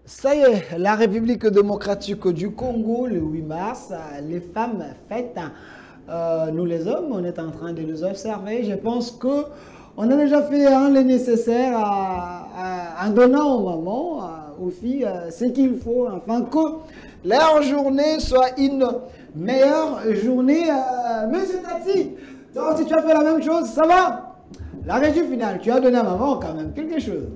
Ça y est, la République démocratique du Congo, le 8 mars, les femmes fêtent. Nous les hommes, on est en train de nous observer. Je pense que on a déjà fait le nécessaire en donnant aux mamans, aux filles, ce qu'il faut, afin que leur journée soit une meilleure journée. Monsieur Tati, donc si tu as fait la même chose, ça va? La régie finale, tu as donné à maman quand même quelque chose.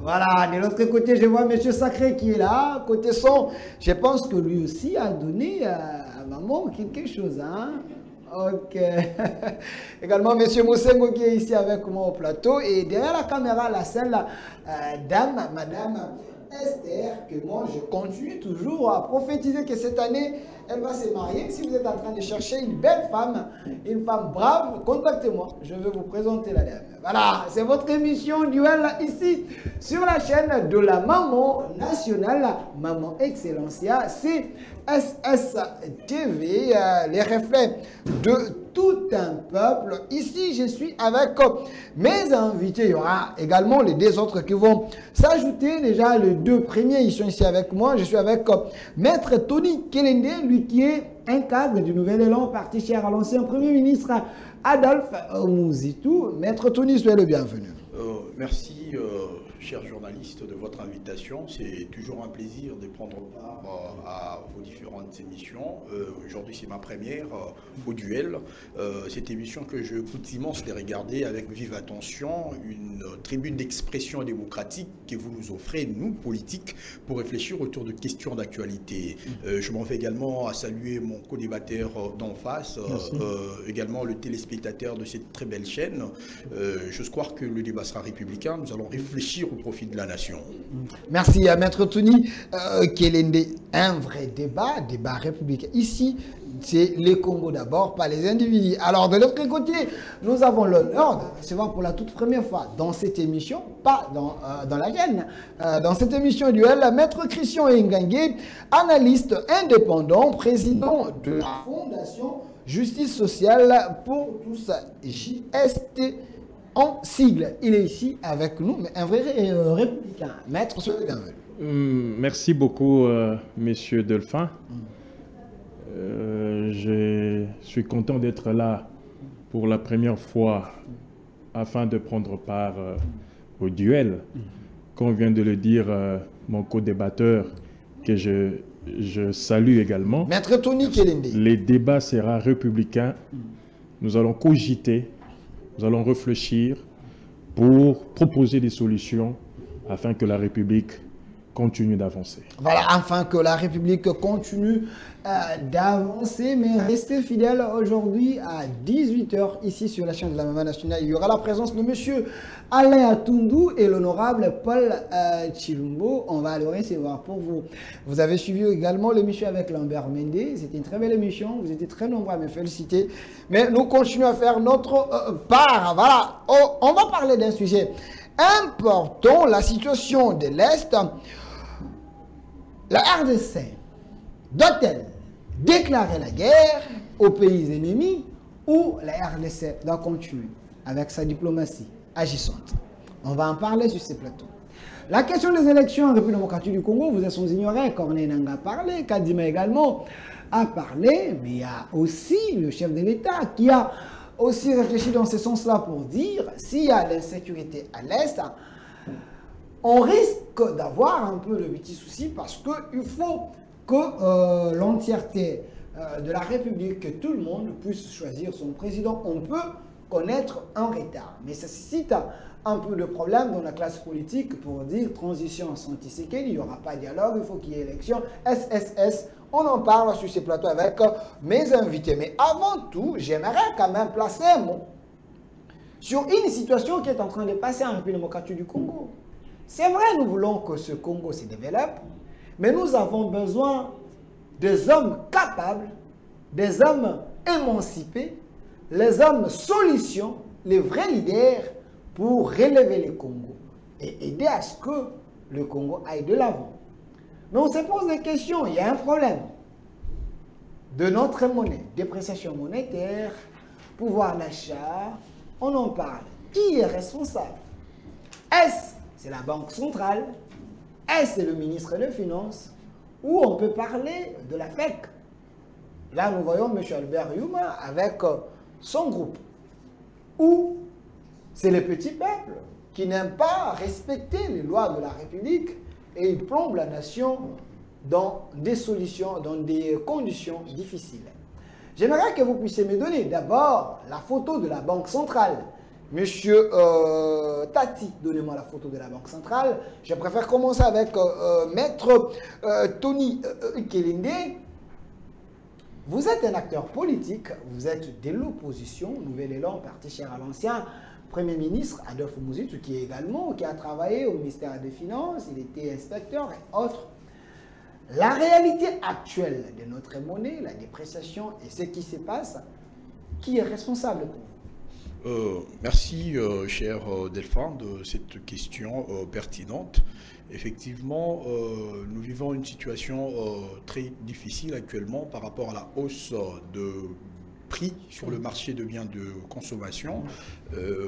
Voilà, de l'autre côté, je vois Monsieur Sacré qui est là. Côté son, je pense que lui aussi a donné à maman quelque chose. Hein? Ok. Également, Monsieur Moussengo qui est ici avec moi au plateau. Et derrière la caméra, la seule dame, Madame Esther, que moi, je continue toujours à prophétiser que cette année, elle va se marier. Si vous êtes en train de chercher une belle femme, une femme brave, contactez-moi. Je vais vous présenter la dame. Voilà, c'est votre émission Duel ici sur la chaîne de la Maman Nationale, Maman Excellencia, CSS TV, les reflets de tout un peuple. Ici, je suis avec mes invités. Il y aura également les deux autres qui vont s'ajouter. Déjà, les deux premiers, ils sont ici avec moi. Je suis avec Maître Tony Kelende, lui qui est un cadre du Nouvel Élan, parti cher à l'ancien Premier ministre Adolphe Mouzitou. Maître Tony, soyez le bienvenu. Merci, chers journalistes, de votre invitation. C'est toujours un plaisir de prendre part à vos différentes émissions. Aujourd'hui, c'est ma première au duel. Cette émission que je coûte immense de regarder avec vive attention, une tribune d'expression démocratique que vous nous offrez, nous, politiques, pour réfléchir autour de questions d'actualité. Je m'en fais également à saluer mon co-débatteur d'en face, également le téléspectateur de cette très belle chaîne. J'ose croire que le débat sera républicain. Nous allons réfléchir au profit de la nation. Merci à Maître Tony Kelende. Un vrai débat républicain. Ici, c'est les Congos d'abord, pas les individus. Alors, de l'autre côté, nous avons l'honneur de recevoir pour la toute première fois dans cette émission, pas dans la chaîne, dans cette émission duel, Maître Christian Engangue, analyste indépendant, président de la Fondation Justice Sociale pour tous, JST en sigle. Il est ici avec nous, mais un vrai républicain. Maître, soyez le bienvenu. Merci beaucoup, Monsieur Delphin. Je suis content d'être là pour la première fois afin de prendre part au duel. Comme vient de le dire mon co-débatteur, que je salue également. Maître Tony Kelende. Les débats sera républicain. Nous allons cogiter, nous allons réfléchir pour proposer des solutions afin que la République continue d'avancer. Voilà, afin que la République continue d'avancer, mais restez fidèles aujourd'hui à 18 h ici sur la chaîne de la Maman Nationale. Il y aura la présence de monsieur Alain Atundou et l'honorable Paul Chilumbo. On va le recevoir pour vous. Vous avez suivi également l'émission avec Lambert Mende. C'était une très belle émission. Vous étiez très nombreux à me féliciter. Mais nous continuons à faire notre part. Voilà, on va parler d'un sujet important, la situation de l'Est. La RDC doit-elle déclarer la guerre aux pays ennemis ou la RDC doit continuer avec sa diplomatie agissante? On va en parler sur ces plateaux. La question des élections en République démocratique du Congo, vous êtes sans ignorer, Corneille Nangaa a parlé, Kadima également a parlé, mais il y a aussi le chef de l'État qui a aussi réfléchi dans ce sens-là pour dire s'il y a l'insécurité à l'Est, on risque d'avoir un peu le petit souci parce qu'il faut que l'entièreté de la République, que tout le monde puisse choisir son président. On peut connaître un retard, mais ça suscite un peu de problème dans la classe politique pour dire transition sans Tshisekedi, il n'y aura pas de dialogue, il faut qu'il y ait élection, SSS. On en parle sur ces plateaux avec mes invités. Mais avant tout, j'aimerais quand même placer un mot sur une situation qui est en train de passer en République démocratique du Congo. C'est vrai, nous voulons que ce Congo se développe, mais nous avons besoin des hommes capables, des hommes émancipés, les hommes solutions, les vrais leaders pour relever le Congo et aider à ce que le Congo aille de l'avant. Mais on se pose des questions, il y a un problème de notre monnaie, dépréciation monétaire, pouvoir d'achat, on en parle. Qui est responsable? Est-ce c'est la Banque centrale? Est-ce le ministre des Finances ou on peut parler de la FEC? Là, nous voyons M. Albert Youma avec son groupe. Ou c'est les petits peuples qui n'aiment pas respecter les lois de la République et ils plombent la nation dans des solutions, dans des conditions difficiles. J'aimerais que vous puissiez me donner d'abord la photo de la Banque centrale. Monsieur Tati, donnez-moi la photo de la Banque centrale. Je préfère commencer avec Maître Tony Kelinde. Vous êtes un acteur politique, vous êtes de l'opposition, Nouvel Élan, parti cher à l'ancien Premier ministre Adolphe Mouzitu, qui a travaillé au ministère des Finances, il était inspecteur et autres. La réalité actuelle de notre monnaie, la dépréciation et ce qui se passe, qui est responsable pour vous? Merci, cher Delphin, de cette question pertinente. Effectivement, nous vivons une situation très difficile actuellement par rapport à la hausse de prix sur le marché de biens de consommation.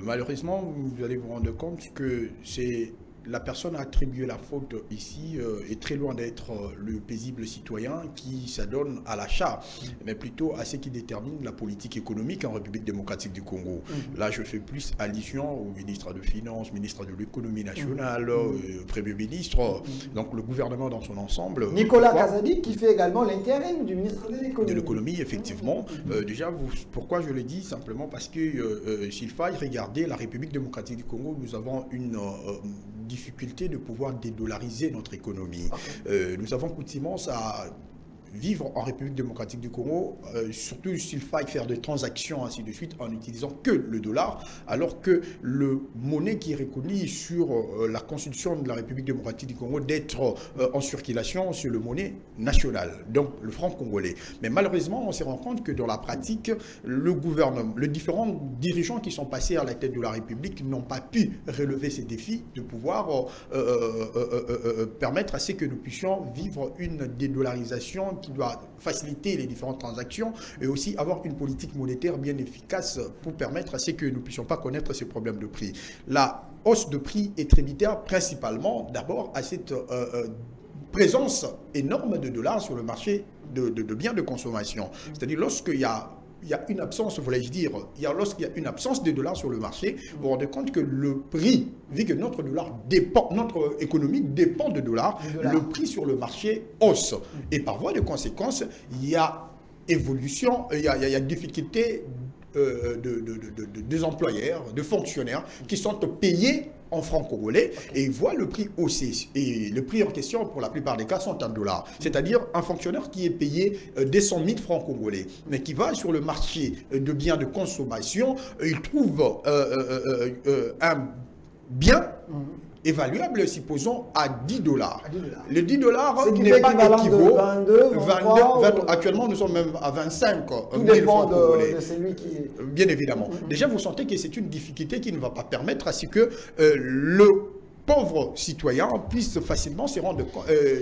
Malheureusement, vous allez vous rendre compte que c'est la personne à attribuer la faute ici est très loin d'être le paisible citoyen qui s'adonne à l'achat, mais plutôt à ce qui détermine la politique économique en République démocratique du Congo. Là, je fais plus allusion au ministre de Finances, ministre de l'économie nationale, Premier ministre, donc le gouvernement dans son ensemble. Nicolas Kazadi qui fait également l'intérim du ministre de l'économie. De l'économie, effectivement. Déjà, pourquoi je le dis? Simplement parce que s'il faille regarder la République démocratique du Congo, nous avons une difficulté de pouvoir dédollariser notre économie. Nous avons coutumance à vivre en République démocratique du Congo, surtout s'il faille faire des transactions, ainsi de suite, en n'utilisant que le dollar, alors que le monnaie qui est reconnu sur la constitution de la République démocratique du Congo d'être en circulation sur le monnaie nationale, donc le franc congolais. Mais malheureusement, on se rend compte que dans la pratique, le gouvernement, les différents dirigeants qui sont passés à la tête de la République n'ont pas pu relever ces défis de pouvoir permettre à ce que nous puissions vivre une dédollarisation qui doit faciliter les différentes transactions et aussi avoir une politique monétaire bien efficace pour permettre à ce que nous ne puissions pas connaître ces problèmes de prix. La hausse de prix est tributaire principalement d'abord à cette présence énorme de dollars sur le marché de biens de consommation. C'est-à-dire lorsqu'il y a une absence, voulais-je dire, lorsqu'il y a une absence de dollars sur le marché, vous vous rendez compte que le prix, vu que notre dollar dépend, notre économie dépend de dollars, le prix sur le marché hausse. Et par voie de conséquence, il y a évolution, il y a difficulté des employeurs, de fonctionnaires qui sont payés en francs congolais et ils voient le prix hausser. Et le prix en question, pour la plupart des cas, sont en dollars. C'est-à-dire un fonctionnaire qui est payé des 100 000 francs congolais, mais qui va sur le marché de biens de consommation, il trouve un bien évaluable, supposons, à 10 dollars. Le 10 dollars n'est pas équivaut. 22, actuellement, nous sommes même à 25 000 francs congolais. De celui qui est... Bien évidemment. Déjà, vous sentez que c'est une difficulté qui ne va pas permettre à ce que le pauvre citoyen puisse facilement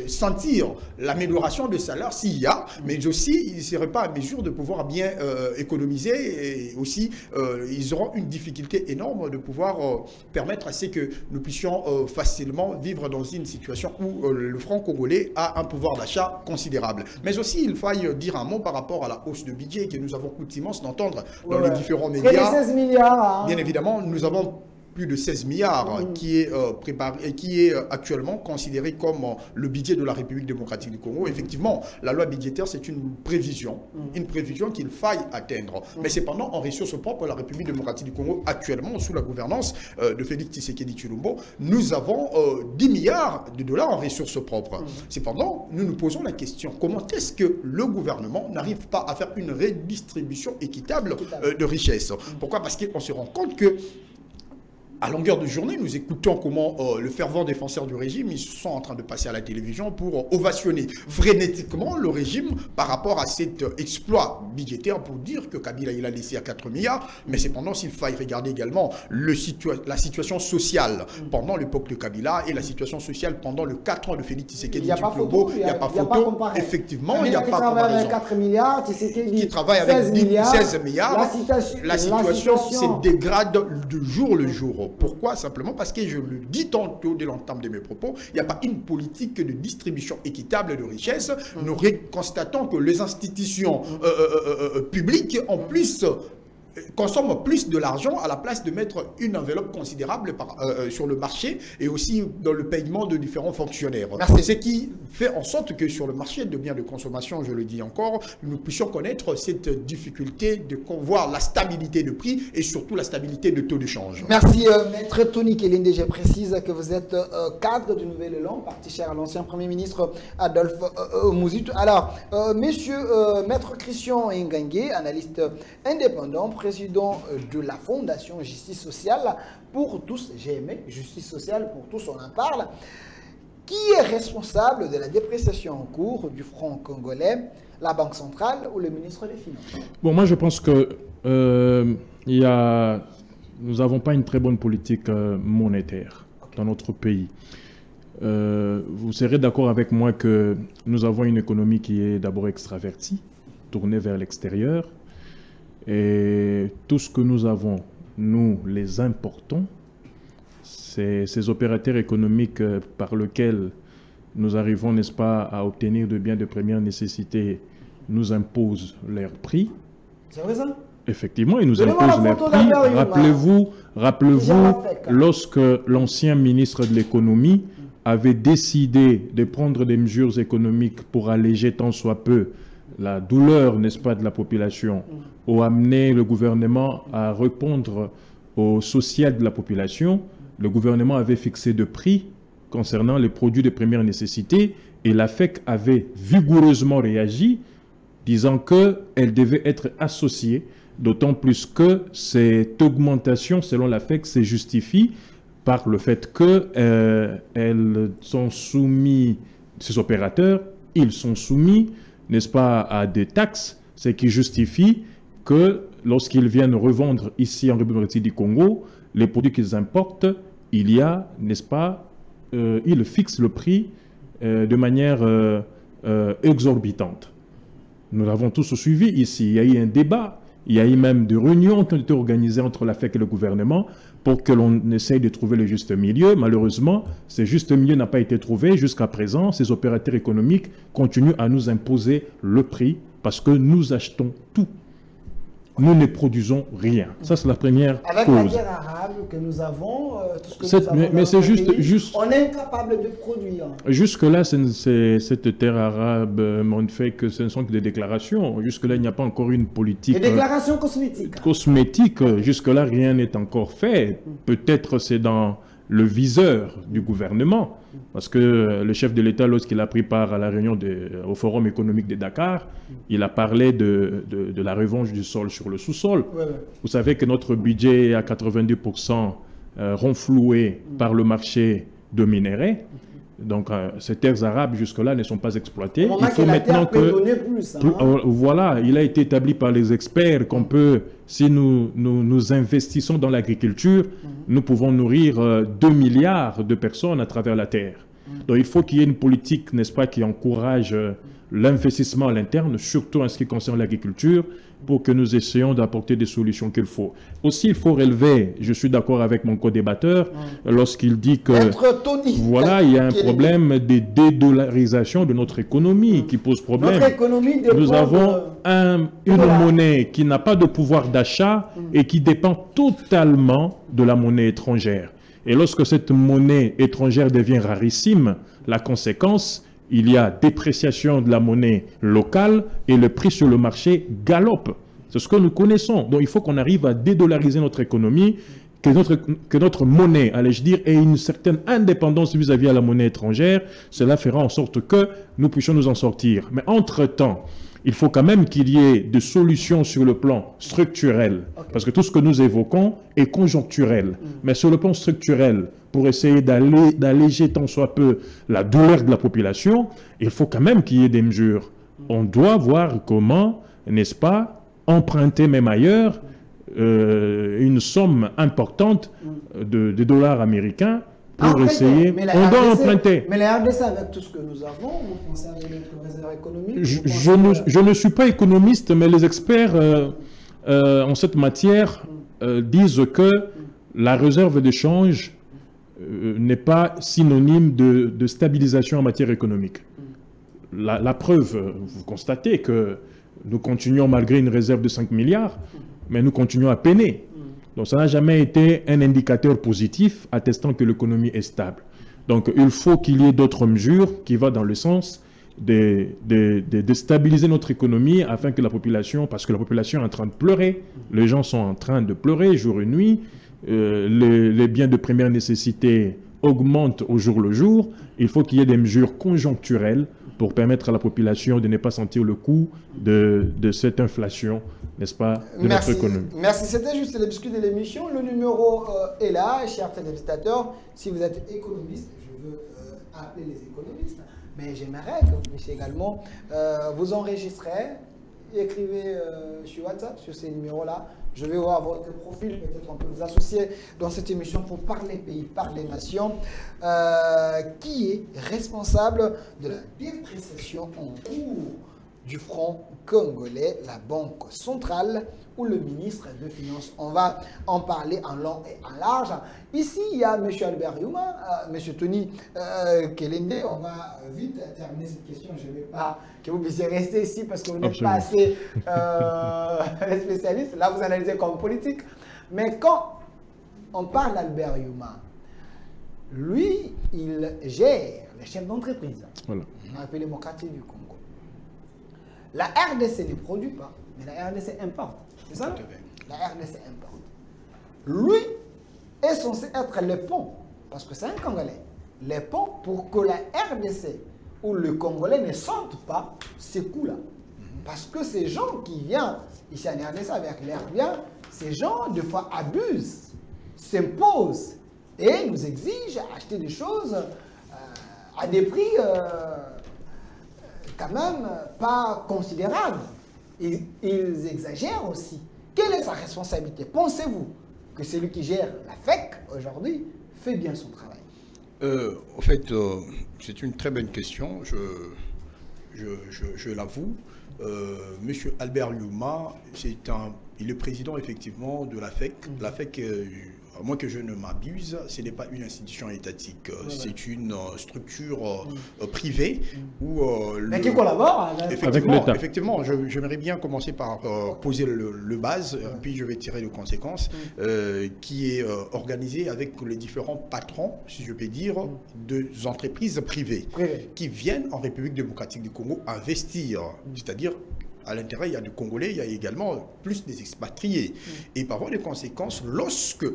sentir l'amélioration de salaire s'il y a, mais aussi il ne serait pas en mesure de pouvoir bien économiser et aussi ils auront une difficulté énorme de pouvoir permettre à ce que nous puissions facilement vivre dans une situation où le franc congolais a un pouvoir d'achat considérable. Mais aussi il faille dire un mot par rapport à la hausse de budget que nous avons coutumance d'entendre dans les différents médias. 16 milliards. Hein. Bien évidemment, nous avons plus de 16 milliards qui est préparé et qui est actuellement considéré comme le budget de la République démocratique du Congo. Effectivement, la loi budgétaire, c'est une prévision qu'il faille atteindre. Mais cependant, en ressources propres, la République démocratique du Congo, actuellement, sous la gouvernance de Félix Tshisekedi Tshilombo, nous avons 10 milliards de dollars en ressources propres. Cependant, nous nous posons la question, comment est-ce que le gouvernement n'arrive pas à faire une redistribution équitable de richesses? Pourquoi? Parce qu'on se rend compte que à longueur de journée, nous écoutons comment le fervent défenseur du régime, ils sont en train de passer à la télévision pour ovationner frénétiquement le régime par rapport à cet exploit budgétaire pour dire que Kabila il a laissé à 4 milliards. Mais cependant, s'il faille regarder également la situation sociale pendant l'époque de Kabila et la situation sociale pendant le 4 ans de Félix Tshisekedi Tshilombo, il n'y a pas photo. Effectivement, il n'y a pas comparaison. 4 milliards, Tshisekedi qui travaille avec 16 milliards. La situation se dégrade de jour le jour. Pourquoi? Simplement parce que je le dis tantôt dès l'entame de mes propos, il n'y a pas une politique de distribution équitable de richesses. Nous constatons que les institutions publiques en plus consomment plus de l'argent à la place de mettre une enveloppe considérable sur le marché et aussi dans le paiement de différents fonctionnaires. C'est ce qui fait en sorte que sur le marché de biens de consommation, je le dis encore, nous puissions connaître cette difficulté de voir la stabilité de prix et surtout la stabilité de taux de change. Merci, Maître Tony Kelinde. Je précise que vous êtes cadre du Nouvel Élan, parti cher à l'ancien Premier ministre Adolphe Muzito. Alors, Monsieur Maître Christian Ngangue, analyste indépendant, président de la Fondation Justice Sociale pour tous, j'ai aimé, Justice Sociale pour tous, on en parle. Qui est responsable de la dépréciation en cours du franc congolais, la Banque centrale ou le ministre des Finances? Bon, moi je pense que nous n'avons pas une très bonne politique monétaire dans notre pays. Vous serez d'accord avec moi que nous avons une économie qui est d'abord extravertie, tournée vers l'extérieur. Et tout ce que nous avons, nous les importons. Ces opérateurs économiques par lesquels nous arrivons, n'est-ce pas, à obtenir de biens de première nécessité, nous imposent leurs prix. C'est vrai ça? Effectivement, ils nous imposent leurs prix. Rappelez-vous, lorsque l'ancien ministre de l'économie avait décidé de prendre des mesures économiques pour alléger tant soit peu la douleur, n'est-ce pas, de la population, ou amener le gouvernement à répondre au social de la population, le gouvernement avait fixé de prix concernant les produits de première nécessité et la FEC avait vigoureusement réagi, disant qu'elle devait être associée, d'autant plus que cette augmentation, selon la FEC, se justifie par le fait qu'elles sont soumis, ces opérateurs, ils sont soumis, n'est-ce pas, à des taxes, ce qui justifie que lorsqu'ils viennent revendre ici en République du Congo, les produits qu'ils importent, il y a, n'est-ce pas, ils fixent le prix de manière exorbitante. Nous l'avons tous suivi ici. Il y a eu un débat, il y a eu même des réunions qui ont été organisées entre la FEC et le gouvernement pour que l'on essaye de trouver le juste milieu. Malheureusement, ce juste milieu n'a pas été trouvé. Jusqu'à présent, ces opérateurs économiques continuent à nous imposer le prix parce que nous achetons tout. Nous ne produisons rien. Ça, c'est la première cause. Avec la guerre arabe que nous avons, tout ce que nous avons mais c'est juste, on est incapable de produire. Jusque-là, cette terre arabe montre fait que ce ne sont que des déclarations. Jusque-là, il n'y a pas encore une politique. Des déclarations cosmétiques. Cosmétiques. Jusque-là, rien n'est encore fait. Peut-être c'est dans le viseur du gouvernement. Parce que le chef de l'État, lorsqu'il a pris part à la réunion au Forum économique de Dakar, il a parlé de la revanche du sol sur le sous-sol. Ouais. Vous savez que notre budget est à 90% renfloué par le marché de minerais. Donc, ces terres arabes, jusque-là, ne sont pas exploitées. Il faut maintenant que... Plus, hein. Voilà, il a été établi par les experts qu'on peut, si nous investissons dans l'agriculture, nous pouvons nourrir 2 milliards de personnes à travers la terre. Donc, il faut qu'il y ait une politique, n'est-ce pas, qui encourage l'investissement à l'interne, surtout en ce qui concerne l'agriculture, pour que nous essayions d'apporter des solutions qu'il faut. Aussi, il faut relever, je suis d'accord avec mon co-débatteur, lorsqu'il dit que voilà, il y a un problème de dédollarisation de notre économie qui pose problème. Notre économie nous avons une monnaie qui n'a pas de pouvoir d'achat et qui dépend totalement de la monnaie étrangère. Et lorsque cette monnaie étrangère devient rarissime, la conséquence, il y a dépréciation de la monnaie locale et le prix sur le marché galope. C'est ce que nous connaissons. Donc il faut qu'on arrive à dédollariser notre économie, que notre monnaie, allais-je dire, ait une certaine indépendance vis-à-vis de la monnaie étrangère. Cela fera en sorte que nous puissions nous en sortir. Mais entre-temps, il faut quand même qu'il y ait des solutions sur le plan structurel. Parce que tout ce que nous évoquons est conjoncturel. Mais sur le plan structurel, pour essayer d'alléger tant soit peu la douleur de la population, il faut quand même qu'il y ait des mesures. On doit voir comment, n'est-ce pas, emprunter même ailleurs une somme importante de dollars américains pour essayer... On doit emprunter. Mais la RDC, avec tout ce que nous avons, vous pensez à notre réserve économique? Je ne suis pas économiste, mais les experts en cette matière disent que la réserve de change n'est pas synonyme de stabilisation en matière économique. La preuve, vous constatez que nous continuons malgré une réserve de 5 milliards, mais nous continuons à peiner. Donc ça n'a jamais été un indicateur positif attestant que l'économie est stable. Donc il faut qu'il y ait d'autres mesures qui vont dans le sens de stabiliser notre économie afin que la population, parce que la population est en train de pleurer, les gens sont en train de pleurer jour et nuit, les biens de première nécessité augmentent au jour le jour. Il faut qu'il y ait des mesures conjoncturelles pour permettre à la population de ne pas sentir le coût de cette inflation, n'est-ce pas, de notre économie. Merci, c'était juste le biscuit de l'émission. Le numéro est là, chers téléspectateurs. Si vous êtes économiste, je veux appeler les économistes, mais j'aimerais que vous puissiez également vous enregistrer, écrivez sur WhatsApp, sur ces numéros-là. Je vais voir votre profil, peut-être on peut vous associer dans cette émission pour parler pays, parler nation. Qui est responsable de la dépréciation en cours du franc congolais, la Banque centrale ou le ministre de Finances? On va en parler en long et en large. Ici, il y a M. Albert Youma, M. Tony Kelende. On va vite terminer cette question. Je ne veux pas que vous puissiez rester ici parce que vous n'êtes pas assez spécialiste. Là, vous analysez comme politique. Mais quand on parle d'Albert Youma, lui, il gère les chefs d'entreprise. Voilà. Appelé mon quartier du Congo. La RDC ne produit pas, mais la RDC importe. C'est ça? La RDC importe. Lui est censé être le pont, parce que c'est un Congolais, le pont pour que la RDC ou le Congolais ne sentent pas ces coûts-là. Parce que ces gens qui viennent ici en RDC avec l'air bien, ces gens, des fois, abusent, s'imposent et nous exigent d'acheter des choses à des prix quand même pas considérables. Ils exagèrent aussi. Quelle est sa responsabilité? Pensez-vous que celui qui gère la FEC aujourd'hui fait bien son travail? En fait, c'est une très bonne question, je l'avoue. Monsieur Albert Youma, il est président effectivement de la FEC. La FEC, à moins que je ne m'abuse, ce n'est pas une institution étatique, c'est une structure privée où... mais qui collabore avec l'État. Effectivement, j'aimerais bien commencer par poser le base, puis je vais tirer les conséquences, qui est organisé avec les différents patrons, si je peux dire, de entreprises privées qui viennent en République démocratique du Congo investir, c'est-à-dire à l'intérieur, il y a des Congolais, il y a également plus des expatriés. Et par voie de conséquence, lorsque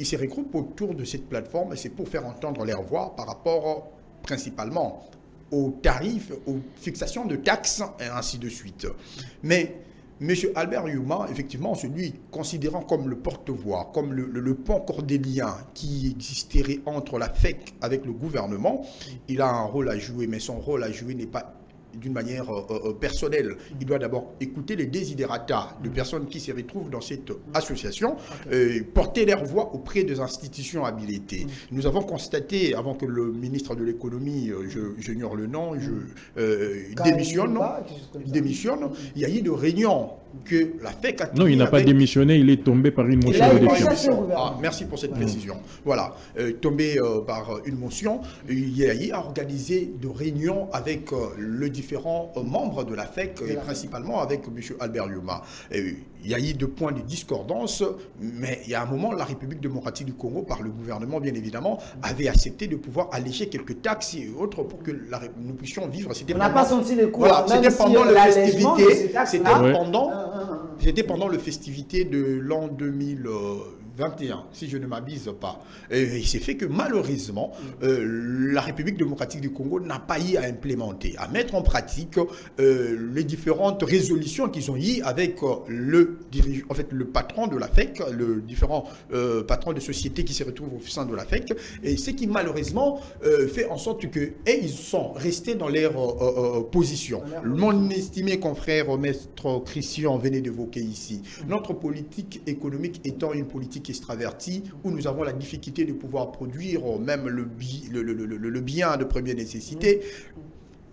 ils se regroupent autour de cette plateforme, c'est pour faire entendre leur voix par rapport principalement aux tarifs, aux fixations de taxes, et ainsi de suite. Mais M. Albert Youma, effectivement, celui considérant comme le porte-voix, comme le pont cordélien qui existerait entre la FEC avec le gouvernement, il a un rôle à jouer, mais son rôle à jouer n'est pas d'une manière personnelle. Il doit d'abord écouter les desiderata de personnes qui se retrouvent dans cette association, porter leur voix auprès des institutions habilitées. Nous avons constaté, avant que le ministre de l'économie, j'ignore le nom, démissionne, il y a eu de réunions que la FEC a... Non, il n'a pas démissionné, il est tombé par une motion de défiance. Merci pour cette précision. Voilà, tombé par une motion, il y a eu à organiser de réunions avec les différents membres de la FEC, et principalement avec M. Albert Youma. Il y a eu deux points de discordance, mais il y a un moment, la République démocratique du Congo, par le gouvernement bien évidemment, avait accepté de pouvoir alléger quelques taxes et autres pour que nous puissions vivre. On n'a pas senti les coûts. Voilà, c'était pendant les festivités. C'était pendant les festivités de l'an 2021, si je ne m'abuse pas. Et il s'est fait que malheureusement, la République démocratique du Congo n'a pas eu à implémenter, à mettre en pratique les différentes résolutions qu'ils ont eues avec le patron de la FEC, le différent patron de société qui se retrouve au sein de la FEC, et ce qui malheureusement fait en sorte que ils sont restés dans leur position. Mon estimé confrère maître Christian venait d'évoquer ici, notre politique économique étant une politique extravertie où nous avons la difficulté de pouvoir produire même le bien de première nécessité.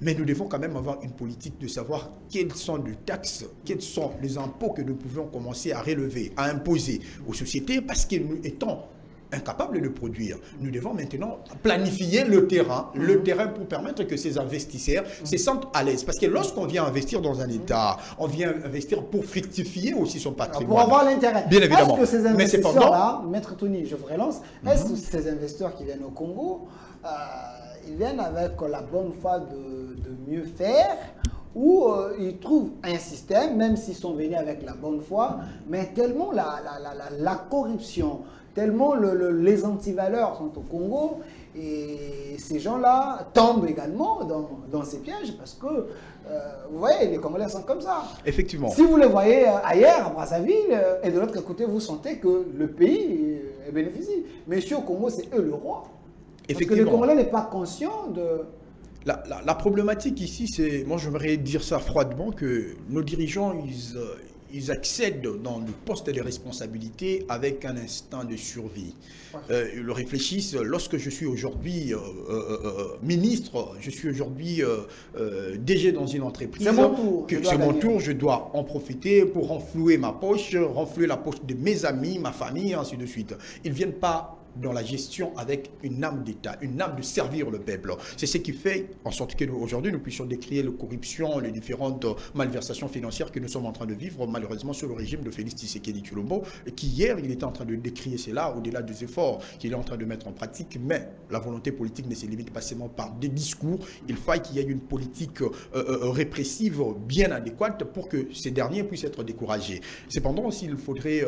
Mais nous devons quand même avoir une politique de savoir quelles sont les taxes, quels sont les impôts que nous pouvons commencer à relever, à imposer aux sociétés, parce que nous étant incapables de produire, nous devons maintenant planifier le terrain pour permettre que ces investisseurs se sentent à l'aise. Parce que lorsqu'on vient investir dans un État, on vient investir pour fructifier aussi son patrimoine. Pour avoir l'intérêt. Bien évidemment. Est-ce que ces investisseurs-là, Maître Tony, je vous relance, est-ce que ces investisseurs qui viennent au Congo, ils viennent avec la bonne foi de mieux faire, ou ils trouvent un système, même s'ils sont venus avec la bonne foi, mais tellement la corruption, tellement les antivaleurs sont au Congo, et ces gens-là tombent également dans ces pièges, parce que, vous voyez, les Congolais sont comme ça. Effectivement. Si vous les voyez ailleurs, à Brazzaville, et de l'autre côté, vous sentez que le pays bénéficie. Mais ici au Congo, c'est eux le roi. Parce que le Congolais n'est pas conscient de... La problématique ici, c'est, moi j'aimerais dire ça froidement, que nos dirigeants, ils accèdent dans le poste de responsabilité avec un instinct de survie. Ils le réfléchissent. Lorsque je suis aujourd'hui ministre, je suis aujourd'hui DG dans une entreprise. C'est mon tour. C'est mon tour, je dois en profiter pour renflouer ma poche, renflouer la poche de mes amis, ma famille, ainsi de suite. Ils ne viennent pas dans la gestion avec une âme d'État, une âme de servir le peuple. C'est ce qui fait en sorte qu'aujourd'hui nous puissions décrier la corruption, les différentes malversations financières que nous sommes en train de vivre malheureusement sur le régime de Félix Tshisekedi Tshilombo, qui hier il était en train de décrier cela au-delà des efforts qu'il est en train de mettre en pratique, mais la volonté politique ne se limite pas seulement par des discours, il faut qu'il y ait une politique répressive bien adéquate pour que ces derniers puissent être découragés. Cependant, s'il faudrait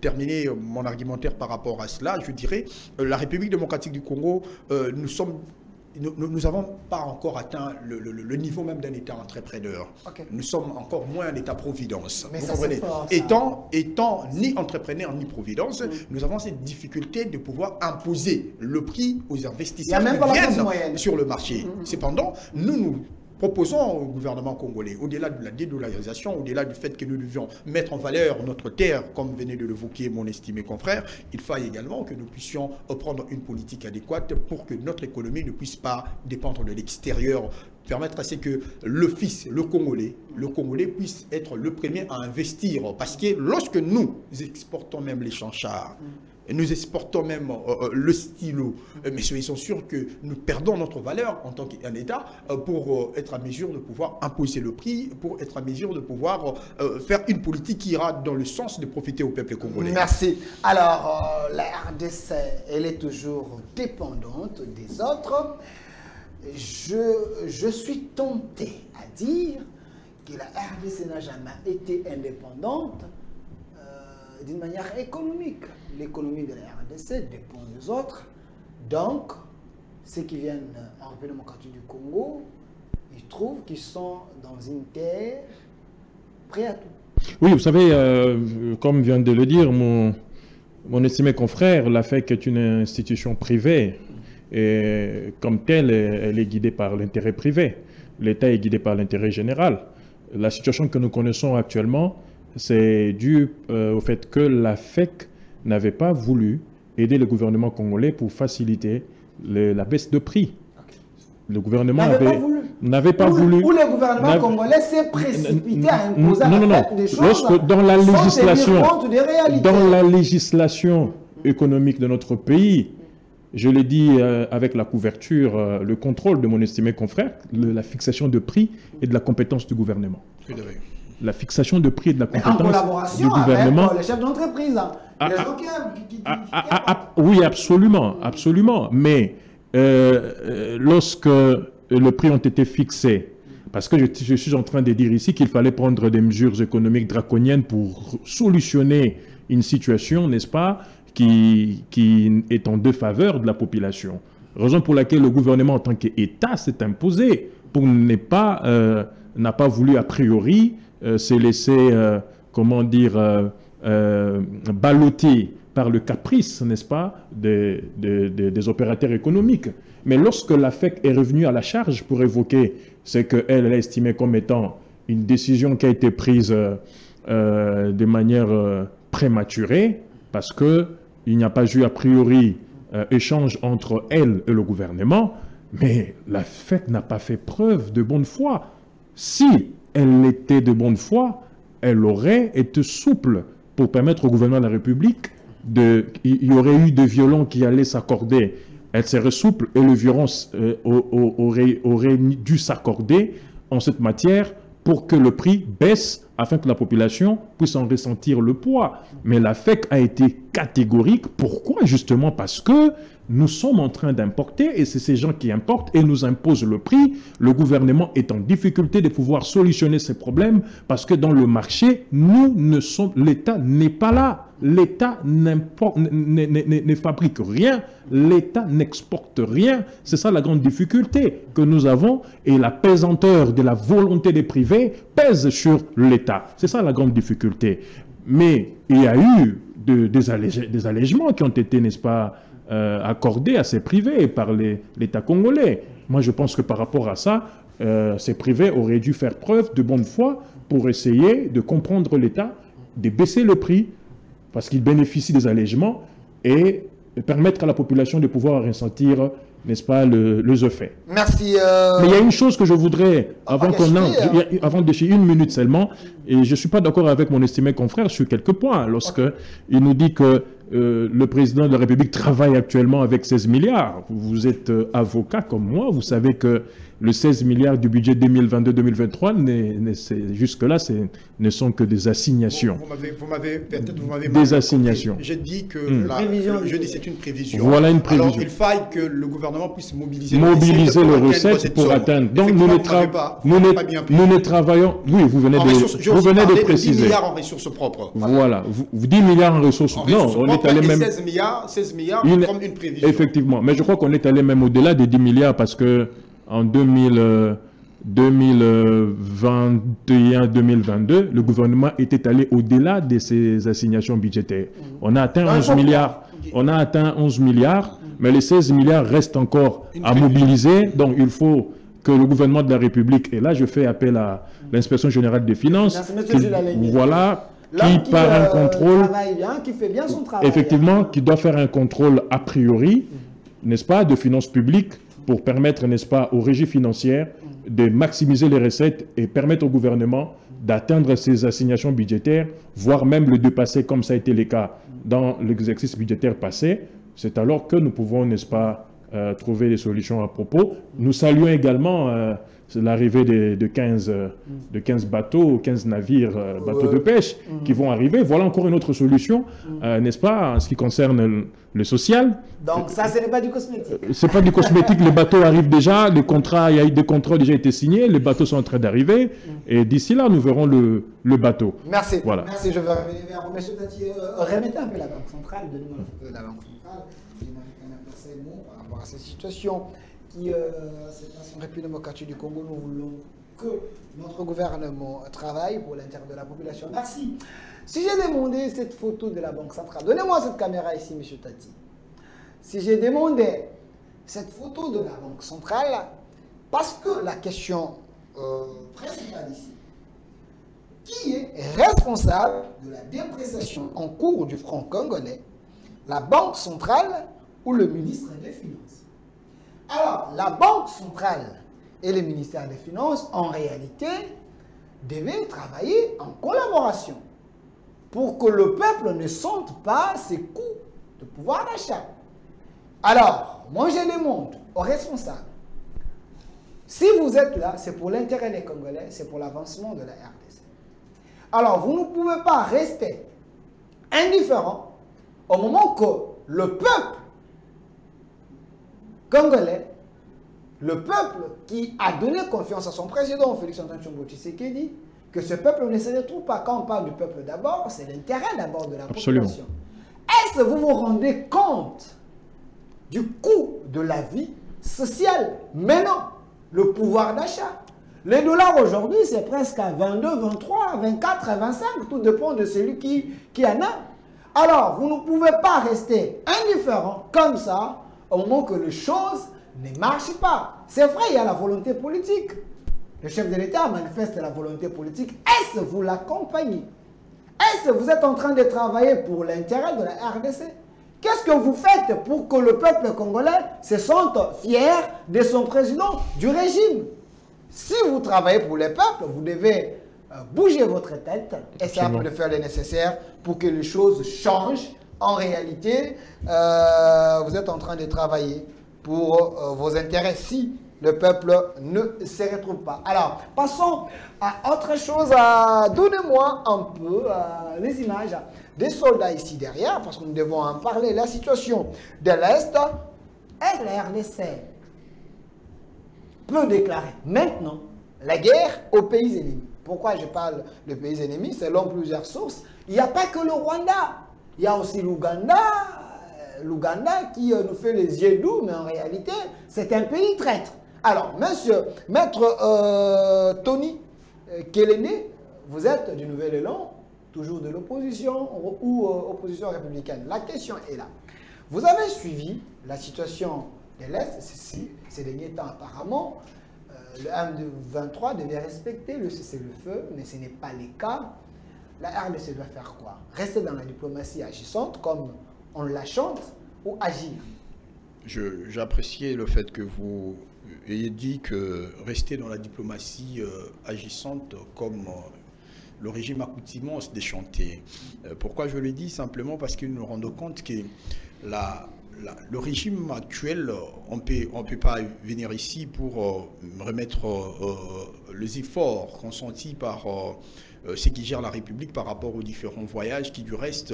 terminer mon argumentaire par rapport à cela, je dirais la République démocratique du Congo, nous n'avons pas encore atteint le niveau même d'un État entrepreneur. Okay. Nous sommes encore moins un État-providence. Vous comprenez ? Étant ni entrepreneur ni providence, nous avons cette difficulté de pouvoir imposer le prix aux investisseurs qui viennent sur le marché. Cependant, nous proposons au gouvernement congolais, au-delà de la dédollarisation, au-delà du fait que nous devions mettre en valeur notre terre, comme venait de l'évoquer mon estimé confrère, il faut également que nous puissions prendre une politique adéquate pour que notre économie ne puisse pas dépendre de l'extérieur, permettre à ce que le fils, le Congolais puisse être le premier à investir. Parce que lorsque nous exportons même les chanchards, nous exportons même le stylo, mais soyez sûrs que nous perdons notre valeur en tant qu'un État pour être à mesure de pouvoir imposer le prix, pour être à mesure de pouvoir faire une politique qui ira dans le sens de profiter au peuple congolais. Merci. Alors, la RDC, elle est toujours dépendante des autres. Je suis tenté à dire que la RDC n'a jamais été indépendante d'une manière économique. L'économie de la RDC dépend des autres. Donc, ceux qui viennent en République démocratique du Congo, ils trouvent qu'ils sont dans une terre prêts à tout. Oui, vous savez, comme vient de le dire mon estimé confrère, la FEC est une institution privée. Et comme telle, elle est guidée par l'intérêt privé. L'État est guidé par l'intérêt général. La situation que nous connaissons actuellement, c'est dû au fait que la FEC n'avait pas voulu aider le gouvernement congolais pour faciliter la baisse de prix. Okay. Le gouvernement n'avait pas voulu. Ou le gouvernement congolais s'est précipité à imposer à la FEC des choses. Lorsque dans la législation économique de notre pays, je l'ai dit avec la couverture, le contrôle de mon estimé confrère, la fixation de prix et de la compétence du gouvernement. La fixation de prix et de la compétence du gouvernement. Avec les chefs d'entreprise, oui, absolument, absolument. Mais lorsque les prix ont été fixés, parce que je suis en train de dire ici qu'il fallait prendre des mesures économiques draconiennes pour solutionner une situation, n'est-ce pas, qui est en défaveur de la population. Raison pour laquelle le gouvernement en tant qu'État s'est imposé pour n'a pas voulu a priori se laisser, comment dire, balloter par le caprice, n'est-ce pas, des opérateurs économiques. Mais lorsque la FEC est revenue à la charge pour évoquer ce qu'elle a estimé comme étant une décision qui a été prise de manière prématurée, parce qu'il n'y a pas eu a priori échange entre elle et le gouvernement, Mais la FEC n'a pas fait preuve de bonne foi. Si elle était de bonne foi, elle aurait été souple pour permettre au gouvernement de la République il y aurait eu des violons qui allaient s'accorder. Elle serait souple et le violence aurait dû s'accorder en cette matière pour que le prix baisse afin que la population puisse en ressentir le poids. Mais la FEC a été catégorique. Pourquoi? Justement parce que nous sommes en train d'importer et c'est ces gens qui importent et nous imposent le prix. Le gouvernement est en difficulté de pouvoir solutionner ces problèmes parce que dans le marché, l'État n'est pas là. L'État ne fabrique rien, l'État n'exporte rien. C'est ça la grande difficulté que nous avons et la pesanteur de la volonté des privés pèse sur l'État. C'est ça la grande difficulté. Mais il y a eu des allègements qui ont été, n'est-ce pas, accordés à ces privés par l'État congolais. Moi, je pense que par rapport à ça, ces privés auraient dû faire preuve de bonne foi pour essayer de comprendre l'État, de baisser le prix, parce qu'ils bénéficient des allègements et permettre à la population de pouvoir ressentir, n'est-ce pas, les effets. Merci. Mais il y a une chose que je voudrais, avant de chez une minute seulement, et je ne suis pas d'accord avec mon estimé confrère sur quelques points, lorsqu'il nous dit que le président de la République travaille actuellement avec 16 milliards. Vous êtes avocat comme moi, vous savez que le 16 milliards du budget 2022-2023, jusque-là, ne sont que des assignations. Vous m'avez des assignations. J'ai dit que c'est une prévision. Voilà une prévision. Alors, il faille que le gouvernement puisse mobiliser les recettes pour atteindre. Donc, nous ne travaillons... Oui, vous venez de préciser. 10 milliards en ressources propres. Voilà. 10 milliards en ressources propres. Non, on est allé même... 16 milliards comme une prévision. Effectivement. Mais je crois qu'on est allé même au-delà des 10 milliards parce que en 2021-2022, le gouvernement était allé au-delà de ses assignations budgétaires. On a atteint 11 milliards. On a atteint 11 milliards, mais les 16 milliards restent encore à mobiliser. Donc, il faut que le gouvernement de la République, et là, je fais appel à l'Inspection générale des finances, voilà, qui par un contrôle, qui fait bien son travail. Effectivement, qui doit faire un contrôle a priori, n'est-ce pas, de finances publiques, pour permettre, n'est-ce pas, aux régies financières de maximiser les recettes et permettre au gouvernement d'atteindre ses assignations budgétaires, voire même le dépasser comme ça a été le cas dans l'exercice budgétaire passé. C'est alors que nous pouvons, n'est-ce pas, trouver des solutions à propos. Nous saluons également l'arrivée de 15 bateaux, 15 navires, bateaux de pêche qui vont arriver. Voilà encore une autre solution, n'est-ce pas, en ce qui concerne le social. Donc ça, ce n'est pas du cosmétique. Ce n'est pas du cosmétique, les bateaux arrivent déjà, il y a eu des contrats déjà été signés, les bateaux sont en train d'arriver, et d'ici là, nous verrons le bateau. Merci. Voilà. Merci, je vais revenir vers vous. M. Tati, remettez un peu la Banque centrale, donnez-moi de la Banque centrale. J'aimerais quand même passer un mot par rapport à cette situation qui, cette nation République démocratique du Congo, nous voulons que notre gouvernement travaille pour l'intérêt de la population. Merci. Si j'ai demandé cette photo de la Banque centrale, donnez-moi cette caméra ici, M. Tati. Si j'ai demandé cette photo de la Banque centrale, parce que la question principale ici, qui est responsable de la dépréciation en cours du franc congolais, la Banque centrale ou le ministre des Finances? Alors, la Banque centrale et le ministère des Finances, en réalité, devaient travailler en collaboration pour que le peuple ne sente pas ses coûts de pouvoir d'achat. Alors, moi je demande aux responsables, si vous êtes là, c'est pour l'intérêt des Congolais, c'est pour l'avancement de la RDC. Alors, vous ne pouvez pas rester indifférent au moment que le peuple congolais, le peuple qui a donné confiance à son président, Félix-Antoine Tshisekedi, que ce peuple ne se retrouve pas. Quand on parle du peuple d'abord, c'est l'intérêt d'abord de la population. Est-ce que vous vous rendez compte du coût de la vie sociale? Mais non, le pouvoir d'achat. Les dollars aujourd'hui, c'est presque à 22, 23, 24, 25, tout dépend de celui qui en a. Alors, vous ne pouvez pas rester indifférent comme ça au moment que les choses ne marchent pas. C'est vrai, il y a la volonté politique. Le chef de l'État manifeste la volonté politique. Est-ce que vous l'accompagnez? Est-ce que vous êtes en train de travailler pour l'intérêt de la RDC? Qu'est-ce que vous faites pour que le peuple congolais se sente fier de son président, du régime? Si vous travaillez pour le peuple, vous devez bouger votre tête et c'est de faire le nécessaire pour que les choses changent. En réalité, vous êtes en train de travailler pour vos intérêts si le peuple ne se retrouve pas. Alors, passons à autre chose. Donnez-moi un peu les images des soldats ici derrière, parce que nous devons en parler. La situation de l'Est et de la RDC peut déclarer maintenant la guerre aux pays ennemis. Pourquoi je parle de pays ennemis? Selon plusieurs sources, il n'y a pas que le Rwanda. Il y a aussi l'Ouganda. L'Ouganda qui nous fait les yeux doux, mais en réalité, c'est un pays traître. Alors, maître Tony Kelene, vous êtes du Nouvel Élan, toujours de l'opposition ou opposition républicaine. La question est là. Vous avez suivi la situation de l'Est ces derniers temps apparemment. Le M23 devait respecter le cessez-le-feu, mais ce n'est pas le cas. La RDC doit faire quoi? Rester dans la diplomatie agissante comme on la chante ou agir? J'appréciais le fait que vous ayez dit que rester dans la diplomatie agissante comme le régime accoutumance de chanter. Pourquoi je le dis? Simplement parce que nous nous rendons compte que le régime actuel, on peut pas venir ici pour remettre les efforts consentis par ceux qui gèrent la République par rapport aux différents voyages qui, du reste,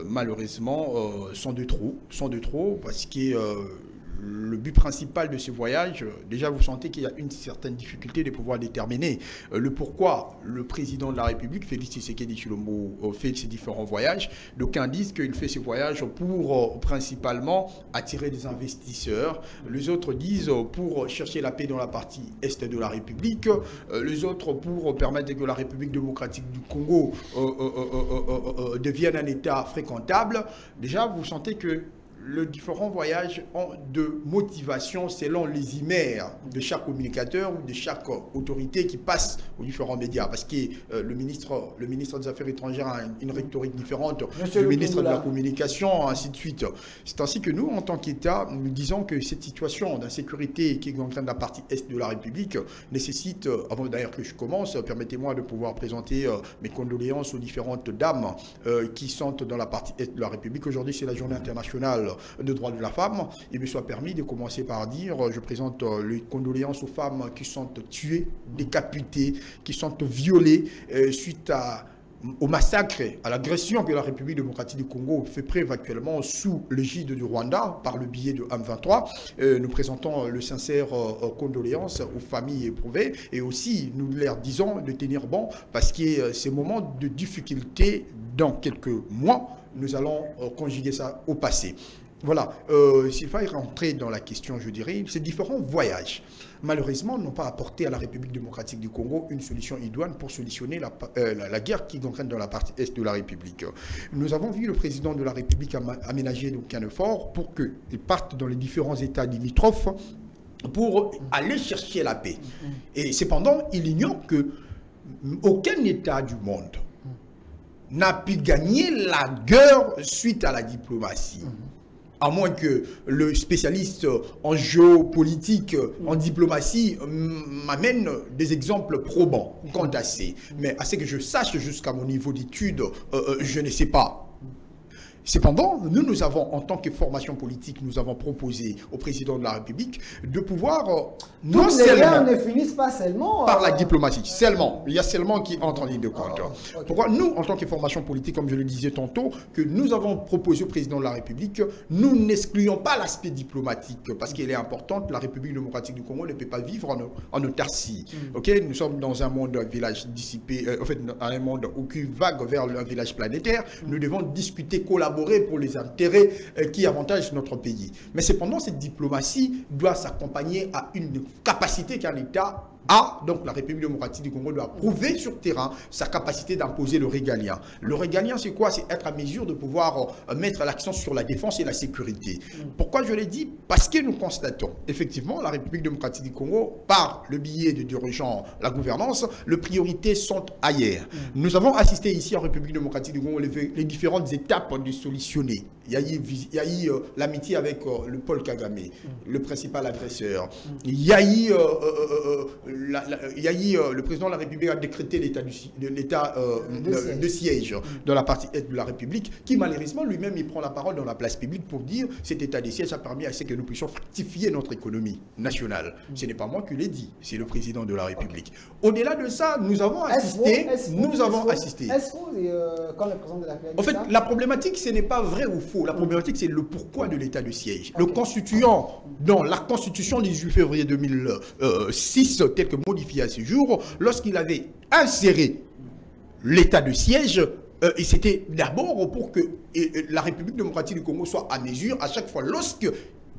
malheureusement, sont de trop, parce que le but principal de ce voyage, déjà vous sentez qu'il y a une certaine difficulté de pouvoir déterminer le pourquoi le président de la République, Félix Tshisekedi Tshilombo, fait ces différents voyages. D'aucuns disent qu'il fait ces voyages pour principalement attirer des investisseurs. Les autres disent pour chercher la paix dans la partie est de la République. Les autres pour permettre que la République démocratique du Congo devienne un État fréquentable. Déjà vous sentez que les différents voyages ont de motivation selon les hyères de chaque communicateur ou de chaque autorité qui passe aux différents médias. Parce que le ministre des Affaires étrangères a une rhétorique différente du ministre de la Communication, ainsi de suite. C'est ainsi que nous, en tant qu'État, nous disons que cette situation d'insécurité qui est en train de la partie est de la République nécessite, avant d'ailleurs que je commence, permettez-moi de pouvoir présenter mes condoléances aux différentes dames qui sont dans la partie est de la République. Aujourd'hui, c'est la journée internationale de droits de la femme. Il me soit permis de commencer par dire, je présente les condoléances aux femmes qui sont tuées, décapitées, qui sont violées suite au massacre, à l'agression que la République démocratique du Congo fait preuve actuellement sous l'égide du Rwanda par le biais de M23. Nous présentons le sincère condoléances aux familles éprouvées et aussi nous leur disons de tenir bon parce que ces moments de difficulté dans quelques mois, nous allons conjuguer ça au passé. Voilà, s'il fallait rentrer dans la question, je dirais, ces différents voyages, malheureusement, n'ont pas apporté à la République démocratique du Congo une solution idoine pour solutionner la guerre qui gangrène dans la partie est de la République. Nous avons vu le président de la République aménager aucun effort pour qu'il parte dans les différents États limitrophes pour aller chercher la paix. Et cependant, il ignore que aucun État du monde n'a pu gagner la guerre suite à la diplomatie. À moins que le spécialiste en géopolitique, en diplomatie, m'amène des exemples probants quant à ça. Mais à ce que je sache, jusqu'à mon niveau d'études, je ne sais pas. Cependant, nous avons, en tant que formation politique, nous avons proposé au président de la République de pouvoir non seulement ne finissent pas seulement par la diplomatie, seulement. Il y a seulement qui entre en ligne de compte. Okay. Pourquoi nous, en tant que formation politique, comme je le disais tantôt, que nous avons proposé au président de la République, nous n'excluons pas l'aspect diplomatique parce qu'il est important. La République démocratique du Congo ne peut pas vivre en autarcie. Okay? Nous sommes dans un monde village dissipé, en fait, un monde qui vague vers un village planétaire. Nous devons discuter, collaborer pour les intérêts qui avantagent notre pays. Mais cependant, cette diplomatie doit s'accompagner à une capacité qu'un État donc la République démocratique du Congo doit prouver sur terrain sa capacité d'imposer le régalien. Le régalien, c'est quoi? C'est être à mesure de pouvoir mettre l'accent sur la défense et la sécurité. Pourquoi je l'ai dit? Parce que nous constatons, effectivement, la République démocratique du Congo, par le biais de dirigeants, la gouvernance, les priorités sont ailleurs. Nous avons assisté ici en République démocratique du Congo les différentes étapes de solutionner. Il y a eu l'amitié avec le Paul Kagame, le principal agresseur. Il y a eu le président de la République a décrété l'état de siège dans la partie est de la République, qui malheureusement lui-même il prend la parole dans la place publique pour dire cet état de siège a permis à ce que nous puissions fructifier notre économie nationale. Ce n'est pas moi qui l'ai dit, c'est le président de la République. Au-delà de ça, nous avons assisté. Est-ce comme le président de la République. En fait, la problématique, ce n'est pas vrai ou faux. La problématique, c'est le pourquoi de l'état de siège. Le constituant, dans la constitution du 18 février 2006, tel que modifié à ce jour, lorsqu'il avait inséré l'état de siège, et c'était d'abord pour que la République démocratique du Congo soit à mesure, à chaque fois, lorsque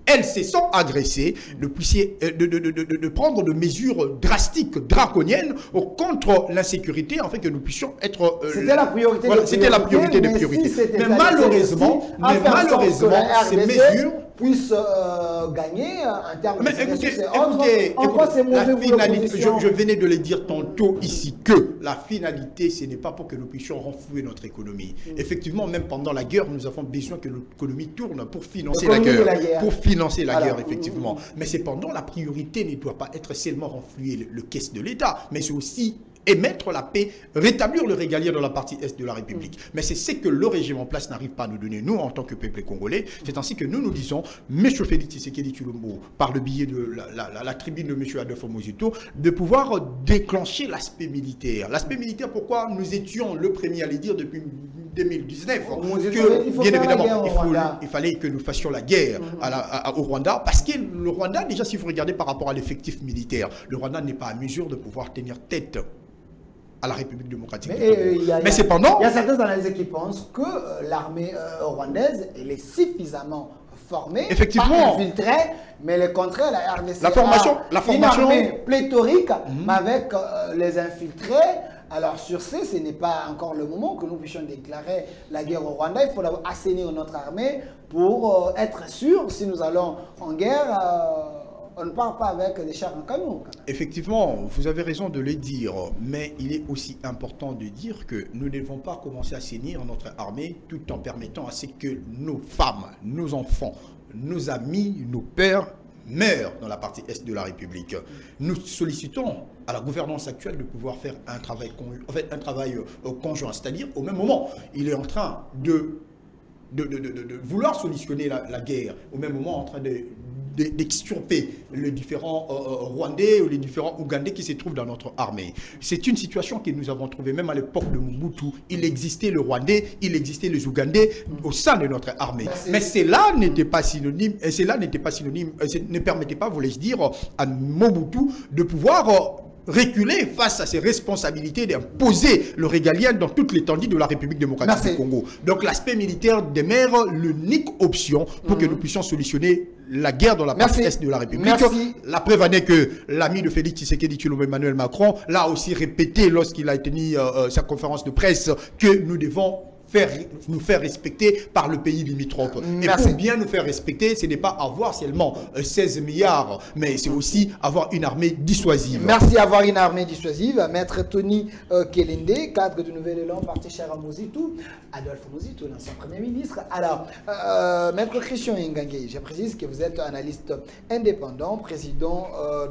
elle se sent agressée, de prendre de mesures drastiques, draconiennes contre l'insécurité, afin que nous puissions être... C'était la priorité c'était la priorité des priorités. Mais malheureusement, ces mesures puissent gagner en termes de écoutez, la finalité, je venais de le dire tantôt ici, que la finalité, ce n'est pas pour que nous puissions renflouer notre économie. Effectivement, même pendant la guerre, nous avons besoin que l'économie tourne pour financer la guerre. Pour financer la guerre, effectivement. Mais cependant, la priorité ne doit pas être seulement renflouer le caisse de l'État, mais c'est aussi émettre la paix, rétablir le régalien dans la partie est de la République. Mais c'est ce que le régime en place n'arrive pas à nous donner, nous, en tant que peuple congolais. C'est ainsi que nous disons, M. Félix Tshisekedi Tshilombo, par le biais de la tribune de M. Adolphe Mozito, de pouvoir déclencher l'aspect militaire. L'aspect militaire, pourquoi nous étions le premier à le dire depuis 2019 que, bien évidemment, il fallait que nous fassions la guerre au Rwanda, parce que le Rwanda, déjà, si vous regardez par rapport à l'effectif militaire, le Rwanda n'est pas à mesure de pouvoir tenir tête à la République démocratique du Congo. Mais cependant... Il y a certains analystes qui pensent que l'armée rwandaise elle est suffisamment formée, effectivement, pas infiltrée, mais le contraire, la RDC la formation, une armée pléthorique, mais avec les infiltrés. Alors sur ce n'est pas encore le moment que nous puissions déclarer la guerre au Rwanda. Il faut d'abord assainir notre armée pour être sûr, si nous allons en guerre, on ne part pas avec des chars en canon. Effectivement, vous avez raison de le dire, mais il est aussi important de dire que nous ne devons pas commencer à assainir notre armée tout en permettant à ce que nos femmes, nos enfants, nos amis, nos pères meurent dans la partie est de la République. Nous sollicitons à la gouvernance actuelle de pouvoir faire un travail conjoint, c'est-à-dire au même moment, il est en train de vouloir solutionner la guerre, au même moment en train d'extirper les différents Rwandais ou les différents Ougandais qui se trouvent dans notre armée. C'est une situation que nous avons trouvée même à l'époque de Mobutu. Il existait le Rwandais, il existait les Ougandais au sein de notre armée. Mais cela n'était pas synonyme, ne permettait pas, voulais-je dire, à Mobutu de pouvoir reculer face à ses responsabilités d'imposer le régalien dans toute l'étendue de la République démocratique du Congo. Donc l'aspect militaire demeure l'unique option pour que nous puissions solutionner la guerre dans la partie est de la République. La preuve en est que l'ami de Félix Tshisekedi Tshilombo, Emmanuel Macron, l'a aussi répété lorsqu'il a tenu sa conférence de presse que nous devons nous faire respecter par le pays limitrophe. Et pour bien nous faire respecter, ce n'est pas avoir seulement 16 milliards, mais c'est aussi avoir une armée dissuasive. Merci, avoir une armée dissuasive. Maître Tony Kelende, cadre du Nouvel Élan, parti cher à Mozito, Adolphe Mozito, l'ancien Premier ministre. Alors, Maître Christian Ngangué, je précise que vous êtes analyste indépendant, président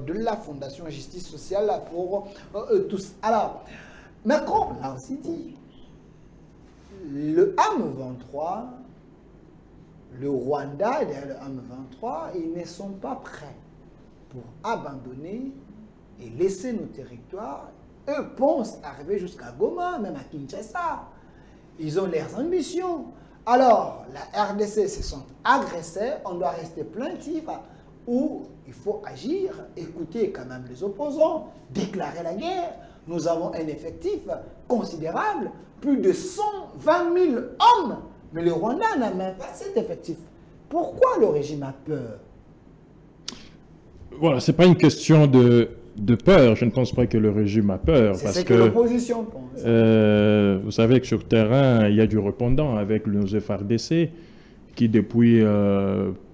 de la Fondation Justice Sociale pour tous. Alors, Macron l'a aussi dit. Le M23, le Rwanda et le M23, ils ne sont pas prêts pour abandonner et laisser nos territoires. Eux pensent arriver jusqu'à Goma, même à Kinshasa. Ils ont leurs ambitions. Alors, la RDC se sont agressés, on doit rester plaintif ou il faut agir, écouter quand même les opposants, déclarer la guerre. Nous avons un effectif considérable, plus de 120 000 hommes. Mais le Rwanda n'a même pas cet effectif. Pourquoi le régime a peur? Voilà, ce n'est pas une question de de peur. Je ne pense pas que le régime a peur. C'est ce que l'opposition pense. Vous savez que sur terrain, il y a du répondant avec nos FARDC qui, depuis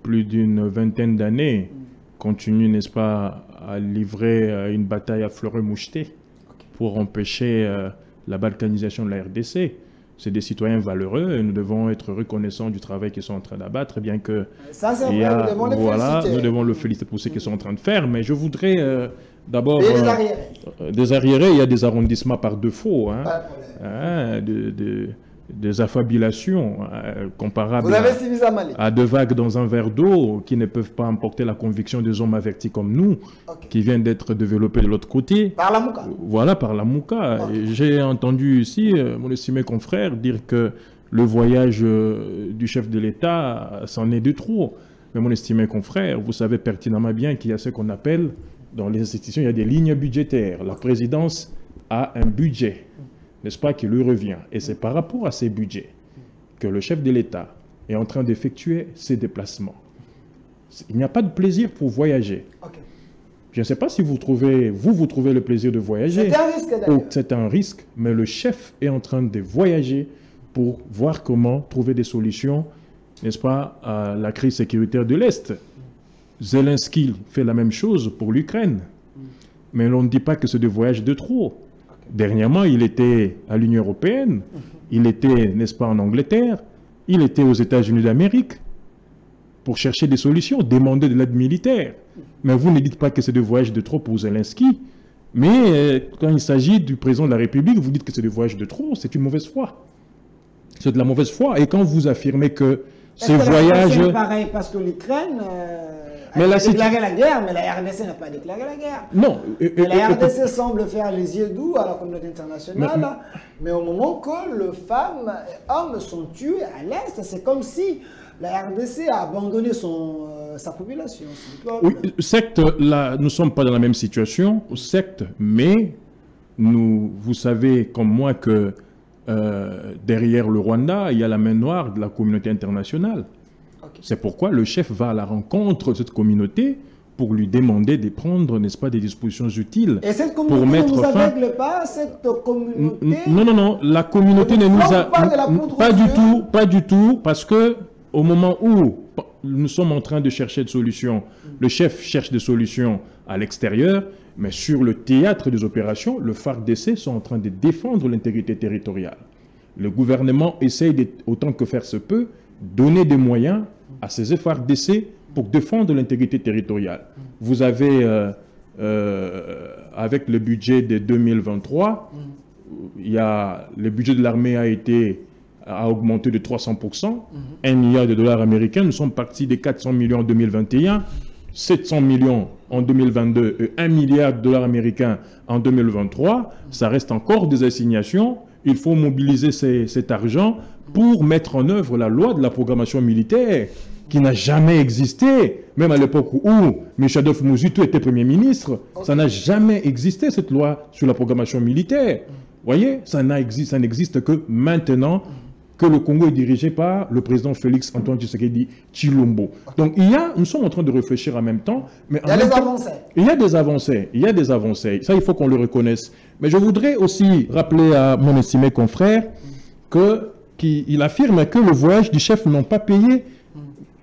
plus d'une vingtaine d'années, continue, n'est-ce pas, à livrer une bataille à fleuret moucheté pour empêcher la balkanisation de la RDC. C'est des citoyens valeureux et nous devons être reconnaissants du travail qu'ils sont en train d'abattre, bien que... Ça, c'est vrai, nous devons les féliciter. Nous devons le féliciter pour ce qu'ils sont en train de faire, mais je voudrais d'abord... Des arriérés. Des arriérés, il y a des arrondissements par défaut, hein, Pas de problème. des affabilations comparables Vous avez suivi ça, Mali. à deux vagues dans un verre d'eau qui ne peuvent pas emporter la conviction des hommes avertis comme nous, qui viennent d'être développés de l'autre côté. Par la Mouka. Voilà, par la Mouka. J'ai entendu ici mon estimé confrère dire que le voyage du chef de l'État, c'en est de trop. Mais mon estimé confrère, vous savez pertinemment bien qu'il y a ce qu'on appelle, dans les institutions, il y a des lignes budgétaires. La présidence a un budget, n'est-ce pas, qui lui revient. Et c'est par rapport à ces budgets que le chef de l'État est en train d'effectuer ses déplacements. Il n'y a pas de plaisir pour voyager. Je ne sais pas si vous trouvez le plaisir de voyager. C'est un risque, d'ailleurs. C'est un risque, mais le chef est en train de voyager pour voir comment trouver des solutions, n'est-ce pas, à la crise sécuritaire de l'Est. Zelensky fait la même chose pour l'Ukraine. Mais l'on ne dit pas que c'est des voyages de trop. Dernièrement, il était à l'Union européenne, il était, n'est-ce pas, en Angleterre, il était aux États-Unis d'Amérique pour chercher des solutions, demander de l'aide militaire. Mais vous ne dites pas que c'est des voyages de trop pour Zelensky, mais quand il s'agit du président de la République, vous dites que c'est des voyages de trop, c'est une mauvaise foi. C'est de la mauvaise foi. Et quand vous affirmez que ces voyages... C'est pareil parce que l'Ukraine... a déclaré la guerre, mais la RDC n'a pas déclaré la guerre. Non. Mais la RDC semble faire les yeux doux à la communauté internationale, mais au moment que les femmes et hommes sont tués à l'Est, c'est comme si la RDC a abandonné sa population. Oui, certes, là, nous ne sommes pas dans la même situation, certes, mais vous savez comme moi que derrière le Rwanda, il y a la main noire de la communauté internationale. C'est pourquoi le chef va à la rencontre de cette communauté pour lui demander de prendre, n'est-ce pas, des dispositions utiles. Et cette communauté ne nous aveugle pas, cette communauté... Non, la communauté ne nous a... Pas du tout, parce que au moment où nous sommes en train de chercher des solutions, le chef cherche des solutions à l'extérieur, mais sur le théâtre des opérations, le FARDC sont en train de défendre l'intégrité territoriale. Le gouvernement essaye, autant que faire se peut, donner des moyens à ces FARDC pour défendre l'intégrité territoriale. Vous avez, avec le budget de 2023, le budget de l'armée a augmenté de 300%, 1 milliard de dollars américains. Nous sommes partis de 400 millions en 2021, 700 millions en 2022 et 1 milliard de dollars américains en 2023. Ça reste encore des assignations. Il faut mobiliser cet argent pour mettre en œuvre la loi de la programmation militaire qui n'a jamais existé, même à l'époque où Michel Adolphe Mouzito était Premier ministre. Ça n'a jamais existé, cette loi sur la programmation militaire. Vous voyez, ça n'existe que maintenant que le Congo est dirigé par le président Félix Antoine Tshisekedi Tshilombo. Donc nous sommes en train de réfléchir en même temps. Mais il y a des avancées. Il y a des avancées. Ça, il faut qu'on le reconnaisse. Mais je voudrais aussi rappeler à mon estimé confrère qu'il affirme que le voyage du chef n'ont pas payé.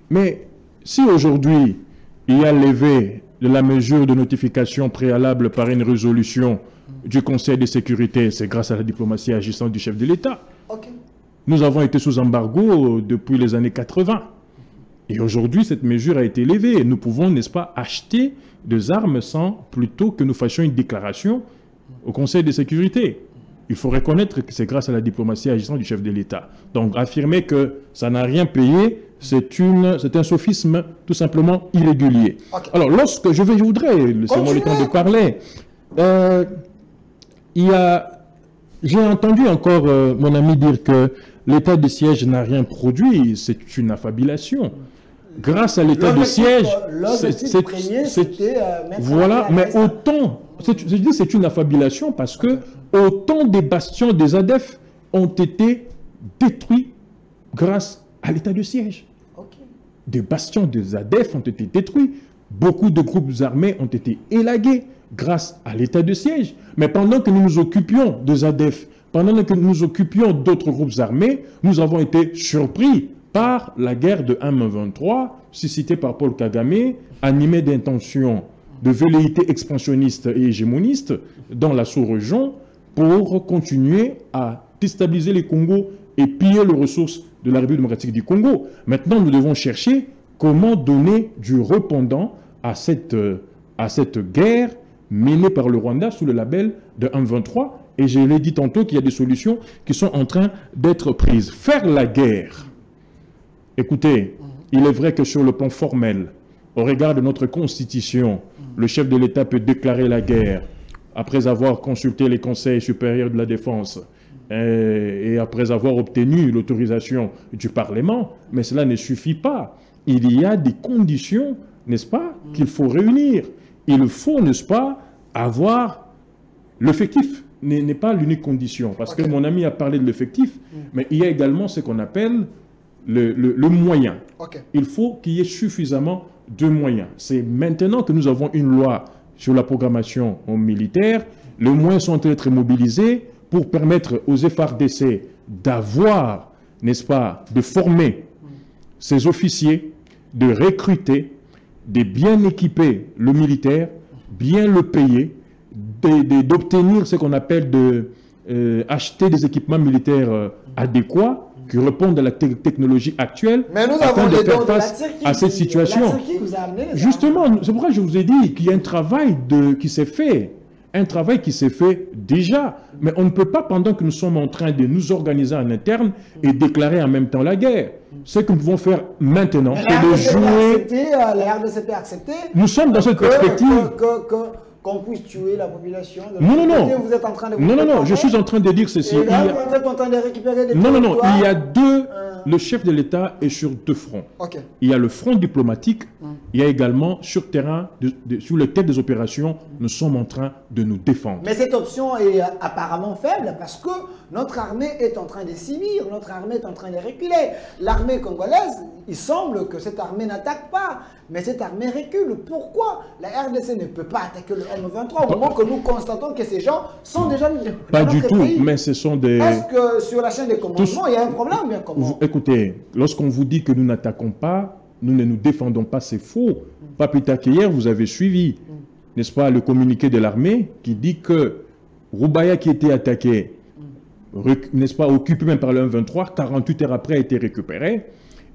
Mais si aujourd'hui, il y a levé de la mesure de notification préalable par une résolution du Conseil de sécurité, c'est grâce à la diplomatie agissante du chef de l'État. Nous avons été sous embargo depuis les années 80. Et aujourd'hui, cette mesure a été levée. Nous pouvons, n'est-ce pas, acheter des armes sans plutôt que nous fassions une déclaration au Conseil de sécurité. Il faut reconnaître que c'est grâce à la diplomatie agissante du chef de l'État. Donc, affirmer que ça n'a rien payé, c'est un sophisme tout simplement irrégulier. Alors, je voudrais, laissez-moi le temps de parler. J'ai entendu encore mon ami dire que l'état de siège n'a rien produit, c'est une affabulation. Grâce à l'état de siège, voilà, mais autant, je dis c'est une affabulation parce que autant des bastions des ADF ont été détruits grâce à l'état de siège. Des bastions des ADF ont été détruits, beaucoup de groupes armés ont été élagués, grâce à l'état de siège. Mais pendant que nous nous occupions de ZADF, pendant que nous nous occupions d'autres groupes armés, nous avons été surpris par la guerre de M23, suscitée par Paul Kagame, animée d'intentions de velléités expansionnistes et hégémonistes dans la sous-région pour continuer à déstabiliser les Congos et piller les ressources de la République démocratique du Congo. Maintenant, nous devons chercher comment donner du répondant à cette guerre menée par le Rwanda sous le label de M23. Et je l'ai dit tantôt qu'il y a des solutions qui sont en train d'être prises. Faire la guerre. Écoutez, il est vrai que sur le plan formel, au regard de notre constitution, le chef de l'État peut déclarer la guerre après avoir consulté les conseils supérieurs de la défense et après avoir obtenu l'autorisation du Parlement, mais cela ne suffit pas. Il y a des conditions, n'est-ce pas, qu'il faut réunir. Il faut, n'est-ce pas, avoir l'effectif. N'est pas l'unique condition, parce que mon ami a parlé de l'effectif, mais il y a également ce qu'on appelle le moyen. Il faut qu'il y ait suffisamment de moyens. C'est maintenant que nous avons une loi sur la programmation militaire, les moyens sont en train d'être mobilisés pour permettre aux FARDC d'avoir, n'est-ce pas, de former ces officiers, de recruter, de bien équiper le militaire, bien le payer, d'obtenir ce qu'on appelle acheter des équipements militaires adéquats qui répondent à la technologie actuelle. Mais nous afin avons de les faire dons de face la Turquie. à cette situation. La Turquie vous a amené les Justement, c'est pourquoi je vous ai dit qu'il y a un travail qui s'est fait. Un travail qui s'est fait déjà. Mais on ne peut pas, pendant que nous sommes en train de nous organiser en interne et déclarer en même temps la guerre. Ce que nous pouvons faire maintenant, c'est de jouer... La RDCP a accepté. Nous sommes dans cette perspective. Qu'on puisse tuer la population. Non. Vous êtes en train de non, je suis en train de dire ceci. Et là, vous êtes en train de récupérer des non, il y a le chef de l'État est sur deux fronts. Il y a le front diplomatique, il y a également sur terrain, sur le tête des opérations, nous sommes en train de nous défendre. Mais cette option est apparemment faible parce que notre armée est en train de s'immiscer, notre armée est en train de reculer. L'armée congolaise, il semble que cette armée n'attaque pas, mais cette armée recule. Pourquoi la RDC ne peut pas attaquer le M23 au moment que nous constatons que ces gens sont déjà pas du tout, mais ce sont des... Est-ce que sur la chaîne de commandement, il y a un problème bien comment? Écoutez, lorsqu'on vous dit que nous n'attaquons pas, nous ne nous défendons pas, c'est faux. Pas plus tard qu'hier, vous avez suivi, n'est-ce pas, le communiqué de l'armée qui dit que Roubaïa qui était attaqué, n'est-ce pas, occupé même par le M23, 48 heures après a été récupéré.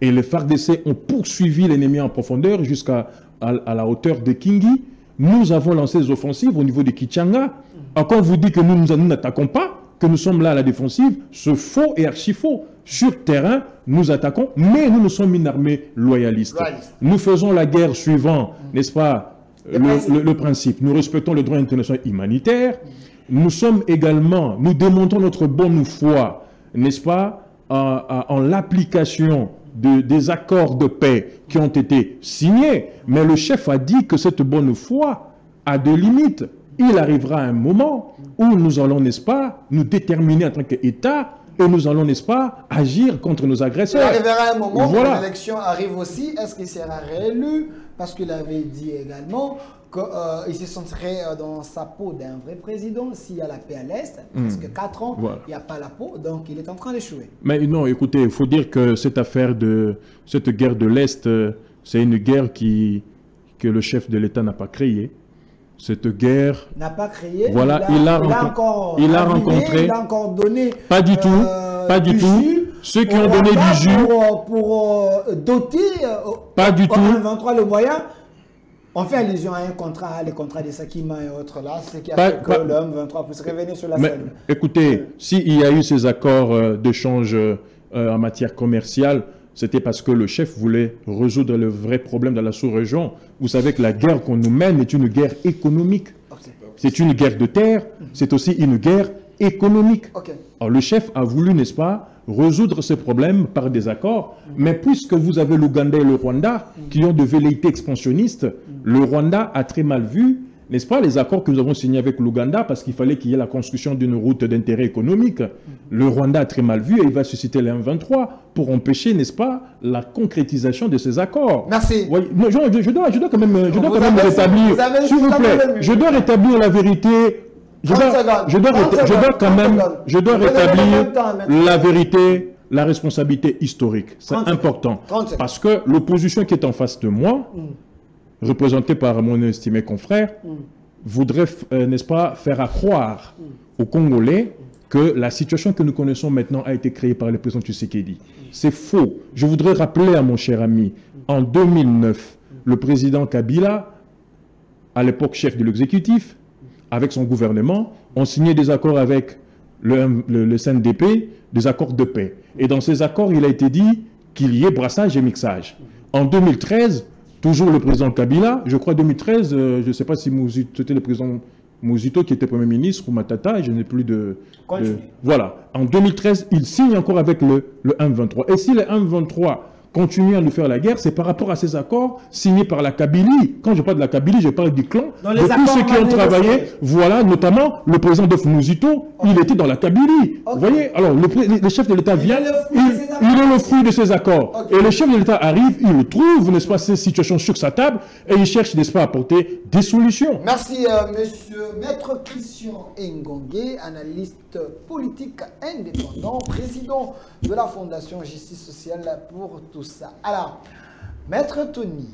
Et les FARDC ont poursuivi l'ennemi en profondeur jusqu'à la hauteur de Kingi. Nous avons lancé des offensives au niveau de Kichanga. Quand on vous dit que nous n'attaquons pas, que nous sommes là à la défensive, c'est faux et archi faux. Sur terrain, nous attaquons, mais nous sommes une armée loyaliste. Nous faisons la guerre suivant, n'est-ce pas, le principe. Nous respectons le droit international humanitaire. Nous sommes également, nous démontrons notre bonne foi, n'est-ce pas, en l'application des accords de paix qui ont été signés. Mais le chef a dit que cette bonne foi a des limites. Il arrivera un moment où nous allons, n'est-ce pas, nous déterminer en tant qu'État et nous allons, n'est-ce pas, agir contre nos agresseurs. Il arrivera un moment où l'élection arrive aussi. Est-ce qu'il sera réélu? Parce qu'il avait dit également qu'il se sentirait dans sa peau d'un vrai président s'il y a la paix à l'Est. Presque 4 ans, il n'y a pas la peau, donc il est en train d'échouer. Mais non, écoutez, il faut dire que cette affaire cette guerre de l'Est, c'est une guerre que le chef de l'État n'a pas créée. Cette guerre n'a pas créé. Voilà, il a rencontré. Il a encore donné. Pas du tout. Pas du tout. Ceux qui ont donné du jus. Pour doter. Pas du tout. 23 le moyen. On fait allusion à un contrat, les contrats des Sakima et autres là, ce qui a fait que l'homme 23 puisse revenir sur la scène. Écoutez, s'il y a eu ces accords d'échange en matière commerciale, c'était parce que le chef voulait résoudre le vrai problème dans la sous-région. Vous savez que la guerre qu'on nous mène est une guerre économique. C'est une guerre de terre, c'est aussi une guerre économique. Alors le chef a voulu, n'est-ce pas, résoudre ce problème par des accords. Mais puisque vous avez l'Ouganda et le Rwanda qui ont de velléités expansionnistes, le Rwanda a très mal vu, n'est-ce pas, les accords que nous avons signés avec l'Ouganda, parce qu'il fallait qu'il y ait la construction d'une route d'intérêt économique. Le Rwanda a très mal vu et il va susciter les 1-23 pour empêcher, n'est-ce pas, la concrétisation de ces accords. Merci. Oui, je dois quand même rétablir, s'il vous plaît, je dois rétablir la vérité. Je dois rétablir la vérité, la responsabilité historique. C'est important. Parce que l'opposition qui est en face de moi, représentée par mon estimé confrère, voudrait, n'est-ce pas, faire accroire aux Congolais que la situation que nous connaissons maintenant a été créée par le président Tshisekedi. C'est faux. Je voudrais rappeler à mon cher ami, en 2009, le président Kabila, à l'époque chef de l'exécutif, avec son gouvernement, ont signé des accords avec le CNDP, des accords de paix. Et dans ces accords, il a été dit qu'il y ait brassage et mixage. En 2013, toujours le président Kabila, je crois 2013, je ne sais pas si c'était le président Mouzito qui était Premier ministre ou Matata, et je n'ai plus de... Voilà. En 2013, il signe encore avec le 1-23. Et si le 1-23 continue à nous faire la guerre, c'est par rapport à ces accords signés par la Kabylie. Quand je parle de la Kabylie, je parle du clan, de tous ceux qui ont travaillé, voilà, notamment le président de Mouzito, il était dans la Kabylie. Vous voyez, alors le chef de l'État vient, il est le fruit de ces accords. Et le chef de l'État arrive, il trouve, n'est-ce pas, ces situations sur sa table, et il cherche, n'est-ce pas, à apporter des solutions. Merci, monsieur Maître Christian Engongue, analyste politique indépendant, président de la Fondation Justice Sociale pour tout ça. Alors, Maître Tony,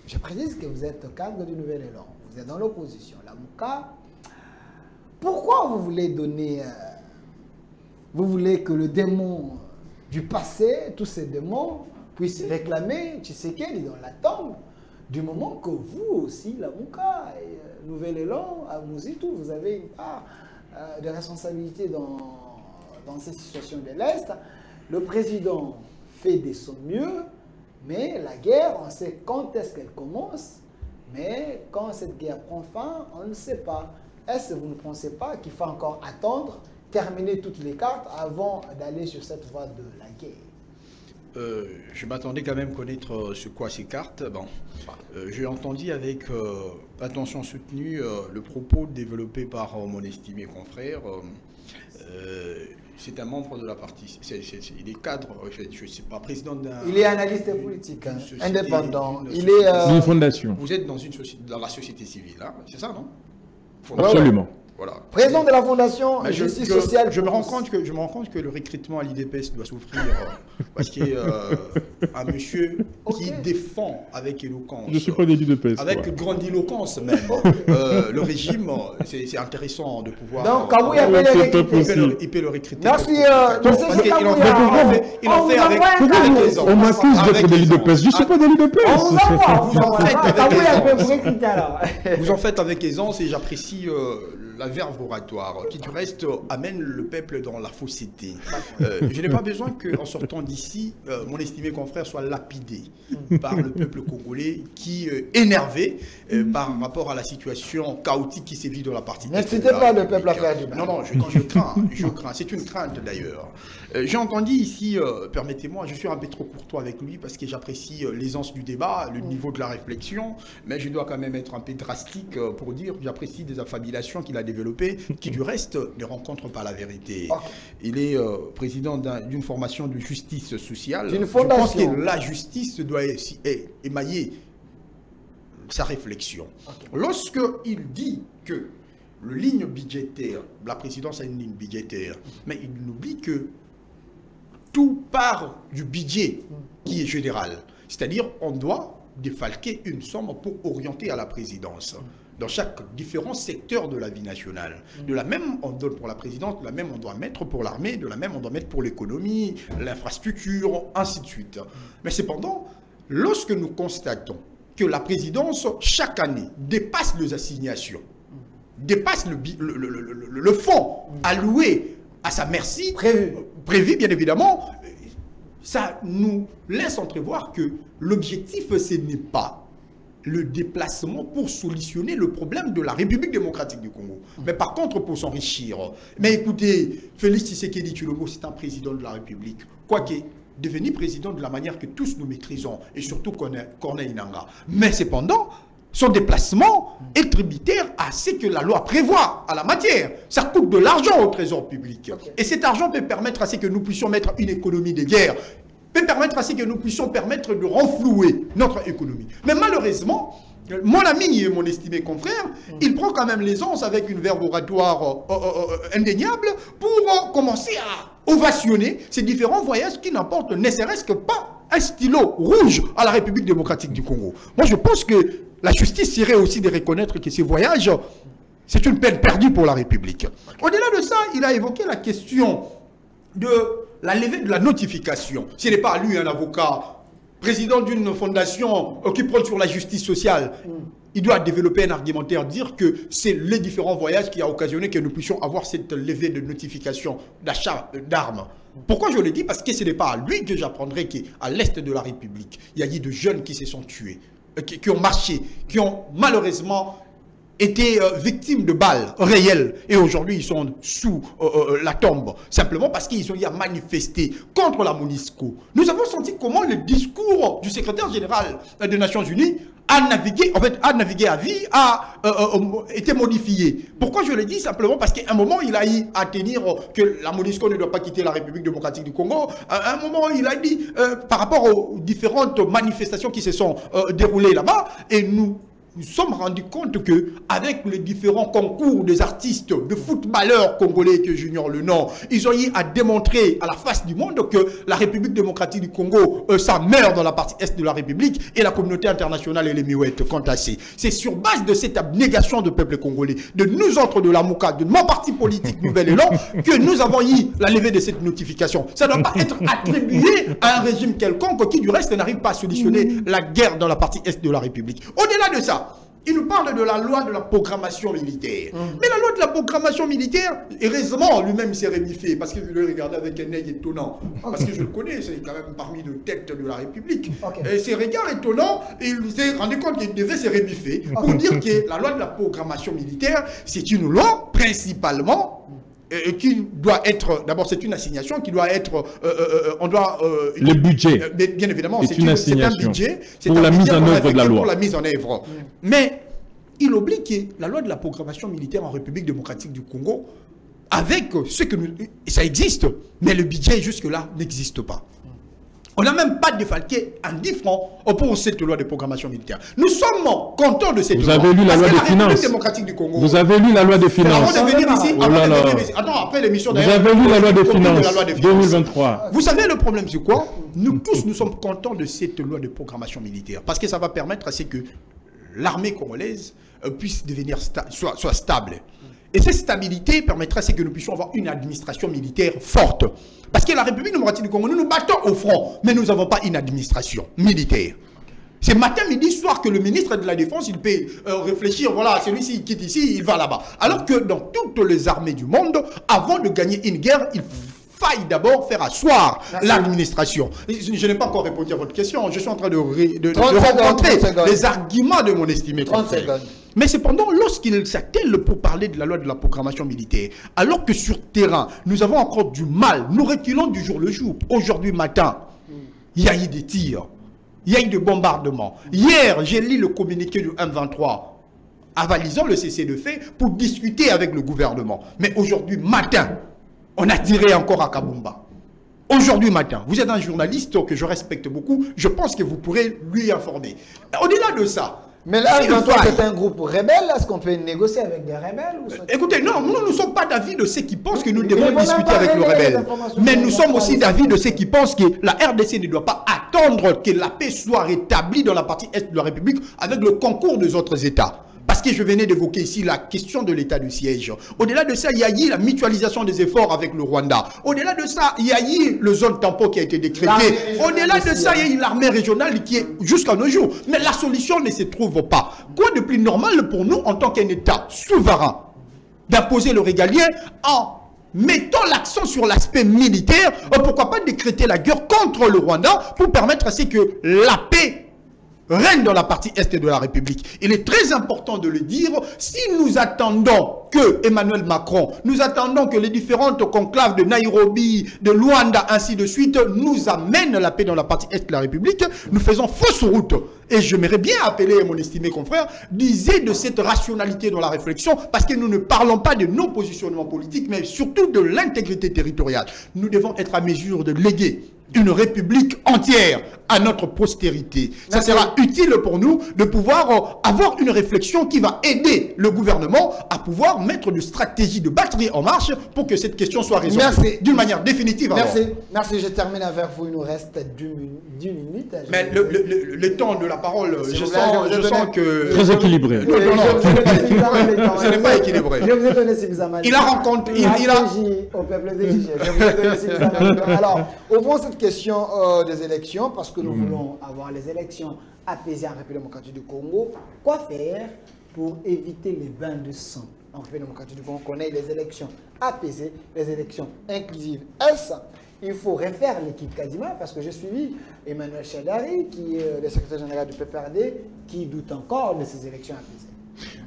je précise que vous êtes cadre du Nouvel Élan, vous êtes dans l'opposition, la Mouka. Pourquoi vous voulez donner, vous voulez que le démon du passé, tous ces démons, puissent réclamer Tshisekedi dans la tombe, du moment que vous aussi, la Mouka, et Nouvel Élan, à Mouzito, vous avez une part de responsabilité dans ces situations de l'Est. Le président fait de son mieux, mais la guerre, on sait quand est-ce qu'elle commence, mais quand cette guerre prend fin, on ne sait pas. Est-ce que vous ne pensez pas qu'il faut encore attendre, terminer toutes les cartes avant d'aller sur cette voie de la guerre? Je m'attendais quand même à connaître ce qu'est ces cartes. Bon, j'ai entendu avec attention soutenue le propos développé par mon estimé confrère. C'est un membre de la partie. Il est cadre, je ne sais pas, président d'un... Il est analyste politique, indépendant. Il est... Une fondation. Vous êtes dans, dans la société civile, hein, c'est ça, non? Absolument. Voilà. Président de la Fondation Justice Sociale. Je me rends compte que le recrutement à l'IDPS doit souffrir parce qu'il y a un monsieur qui défend avec éloquence. Je ne suis pas de l'IDPS. Avec grandiloquence même. Le régime, c'est intéressant de pouvoir. Donc, quand vous appelez le recruter. Il peut le recruter. Merci. Parce qu'il en fait avec aisance. On m'accuse d'être de l'IDPS. Je ne suis pas de l'IDPS. Vous en faites avec aisance et j'apprécie la verve oratoire, qui du reste amène le peuple dans la fausseté. Je n'ai pas besoin qu'en sortant d'ici, mon estimé confrère soit lapidé par le peuple congolais qui est énervé par rapport à la situation chaotique qui sévit dans la partie. N'incitez pas le peuple à faire du mal. Non, je crains, c'est une crainte d'ailleurs. J'ai entendu ici, permettez-moi, je suis un peu trop courtois avec lui parce que j'apprécie l'aisance du débat, le niveau de la réflexion, mais je dois quand même être un peu drastique pour dire que j'apprécie des affabulations qu'il a développées, qui du reste ne rencontrent pas la vérité. Il est président d'une formation de justice sociale. D'une fondation. Je pense que la justice doit émailler sa réflexion. Lorsqu'il dit que le ligne budgétaire, la présidence a une ligne budgétaire, mais il oublie que tout part du budget qui est général. C'est-à-dire on doit défalquer une somme pour orienter à la présidence dans chaque différent secteur de la vie nationale. De la même, on donne pour la présidence, de la même, on doit mettre pour l'armée, de la même, on doit mettre pour l'économie, l'infrastructure, ainsi de suite. Mais cependant, lorsque nous constatons que la présidence, chaque année, dépasse les assignations, dépasse le fonds alloué à sa merci, prévu bien évidemment, ça nous laisse entrevoir que l'objectif, ce n'est pas le déplacement pour solutionner le problème de la République démocratique du Congo. Mais par contre, pour s'enrichir. Mais écoutez, Félix Tshisekedi Tshilombo, c'est un président de la République. Quoique, devenu président de la manière que tous nous maîtrisons, et surtout Corneille Nangaa. Mais cependant, son déplacement est tributaire à ce que la loi prévoit à la matière. Ça coûte de l'argent au trésor public. Et cet argent peut permettre à ce que nous puissions mettre une économie de guerre, peut permettre à ce que nous puissions permettre de renflouer notre économie. Mais malheureusement, mon ami et mon estimé confrère, il prend quand même l'aisance avec une verve oratoire indéniable pour commencer à ovationner ces différents voyages qui n'apportent ne serait-ce que pas un stylo rouge à la République démocratique du Congo. Moi, je pense que la justice serait aussi de reconnaître que ces voyages, c'est une peine perdue pour la République. Au-delà de ça, il a évoqué la question de la levée de la notification. Ce n'est pas lui, un avocat, président d'une fondation qui prône sur la justice sociale. Il doit développer un argumentaire, dire que c'est les différents voyages qui a occasionné que nous puissions avoir cette levée de notification d'achat d'armes. Pourquoi je le dis? Parce que ce n'est pas à lui que j'apprendrai qu'à l'est de la République, il y a eu de jeunes qui se sont tués, qui ont marché, qui ont malheureusement été victimes de balles réelles. Et aujourd'hui, ils sont sous la tombe. Simplement parce qu'ils ont eu à manifester contre la MONUSCO. Nous avons senti comment le discours du secrétaire général des Nations Unies a navigué, en fait, a navigué à vie, a été modifié. Pourquoi je le dis? Simplement parce qu'à un moment, il a eu à tenir que la MONUSCO ne doit pas quitter la République démocratique du Congo. À un moment, il a dit, par rapport aux différentes manifestations qui se sont déroulées là-bas, et nous sommes rendus compte que avec les différents concours des artistes, de footballeurs congolais que j'ignore le nom, ils ont eu à démontrer à la face du monde que la République démocratique du Congo, ça meurt dans la partie est de la République et la communauté internationale et les miouettes quant à c'est. C'est sur base de cette abnégation du peuple congolais, de nous autres de la MOUCA, de mon parti politique Nouvel Élan, que nous avons eu la levée de cette notification. Ça ne doit pas être attribué à un régime quelconque qui du reste n'arrive pas à solutionner la guerre dans la partie est de la République. Au-delà de ça, il nous parle de la loi de la programmation militaire. Mais la loi de la programmation militaire, heureusement, lui-même s'est rémifié, parce que je le regardais avec un œil étonnant. Parce que je le connais, c'est quand même parmi les têtes de la République. Et ses regards étonnants, il s'est rendu compte qu'il devait se rémifier pour dire que la loi de la programmation militaire, c'est une loi principalement qui doit être, d'abord c'est une assignation qui doit être, on doit... le budget. Bien évidemment, c'est un budget. Pour la mise en œuvre de la loi. Pour la mise en œuvre. Mais il oublie que la loi de la programmation militaire en République démocratique du Congo, avec ce que nous... Ça existe, mais le budget jusque-là n'existe pas. On n'a même pas défalqué un 10 francs pour cette loi de programmation militaire. Nous sommes contents de cette loi. Vous avez lu la loi des finances. Démocratique du Congo. Vous avez lu la loi des finances. Avant de venir ici, après l'émission vous avez lu la loi des finances 2023. Vous savez le problème c'est quoi? Nous tous, nous sommes contents de cette loi de programmation militaire. Parce que ça va permettre à ce que l'armée congolaise puisse devenir soit stable. Et cette stabilité permettra que nous puissions avoir une administration militaire forte. Parce que la République démocratique du Congo, nous nous battons au front, mais nous n'avons pas une administration militaire. C'est matin, midi, soir que le ministre de la Défense, il peut réfléchir, voilà, celui-ci quitte ici, il va là-bas. Alors que dans toutes les armées du monde, avant de gagner une guerre, il faille d'abord faire asseoir l'administration. Je n'ai pas encore répondu à votre question. Je suis en train de rencontrer les arguments de mon estimé confrère. Mais cependant, lorsqu'il s'attelle pour parler de la loi de la programmation militaire, alors que sur terrain, nous avons encore du mal, nous reculons du jour le jour. Aujourd'hui matin, il y a eu des tirs, il y a eu des bombardements. Hier, j'ai lu le communiqué du M23 avalisant le cessez-le-feu pour discuter avec le gouvernement. Mais aujourd'hui matin, on a tiré encore à Kabumba. Aujourd'hui matin, vous êtes un journaliste que je respecte beaucoup, je pense que vous pourrez lui informer. Au-delà de ça, mais là, c'est un groupe rebelle, est-ce qu'on peut négocier avec des rebelles ou écoutez, non, nous ne sommes pas d'avis de ceux qui pensent que nous devons discuter avec le rebelle. Mais nous sommes aussi d'avis de ceux qui pensent que la RDC ne doit pas attendre que la paix soit rétablie dans la partie est de la République avec le concours des autres États. Parce que je venais d'évoquer ici la question de l'état de siège. Au-delà de ça, il y a eu la mutualisation des efforts avec le Rwanda. Au-delà de ça, il y a eu le zone tampon qui a été décrétée. Au-delà de ça, il y a eu l'armée régionale qui est jusqu'à nos jours. Mais la solution ne se trouve pas. Quoi de plus normal pour nous, en tant qu'un État souverain, d'imposer le régalien en mettant l'accent sur l'aspect militaire, pourquoi pas décréter la guerre contre le Rwanda pour permettre à ce que la paix règne dans la partie est de la République. Il est très important de le dire. Si nous attendons que Emmanuel Macron, nous attendons que les différentes conclaves de Nairobi, de Luanda, ainsi de suite, nous amènent la paix dans la partie est de la République, nous faisons fausse route. Et j'aimerais bien appeler mon estimé confrère, disait de cette rationalité dans la réflexion, parce que nous ne parlons pas de nos positionnements politiques, mais surtout de l'intégrité territoriale. Nous devons être à mesure de léguer une république entière à notre postérité. Ça sera utile pour nous de pouvoir avoir une réflexion qui va aider le gouvernement à pouvoir mettre une stratégie de batterie en marche pour que cette question soit résolue d'une manière définitive. Merci. Merci, je termine avec vous. Il nous reste 10 minutes. Mais le temps de la parole, je sens que... Très équilibré. Ce n'est pas équilibré. Je vous ai donné suffisamment. Il a rencontré... Au peuple de Niger. Je vous ai donné suffisamment. Alors, au fond, cette question des élections, parce que nous voulons avoir les élections apaisées en République démocratique du Congo, quoi faire pour éviter les bains de sang en République démocratique du Congo? On connaît les élections apaisées, les élections inclusives. Est-ce il faut refaire l'équipe Kadima, parce que j'ai suivi Emmanuel Chadari, qui est le secrétaire général du PPRD, qui doute encore de ces élections apaisées.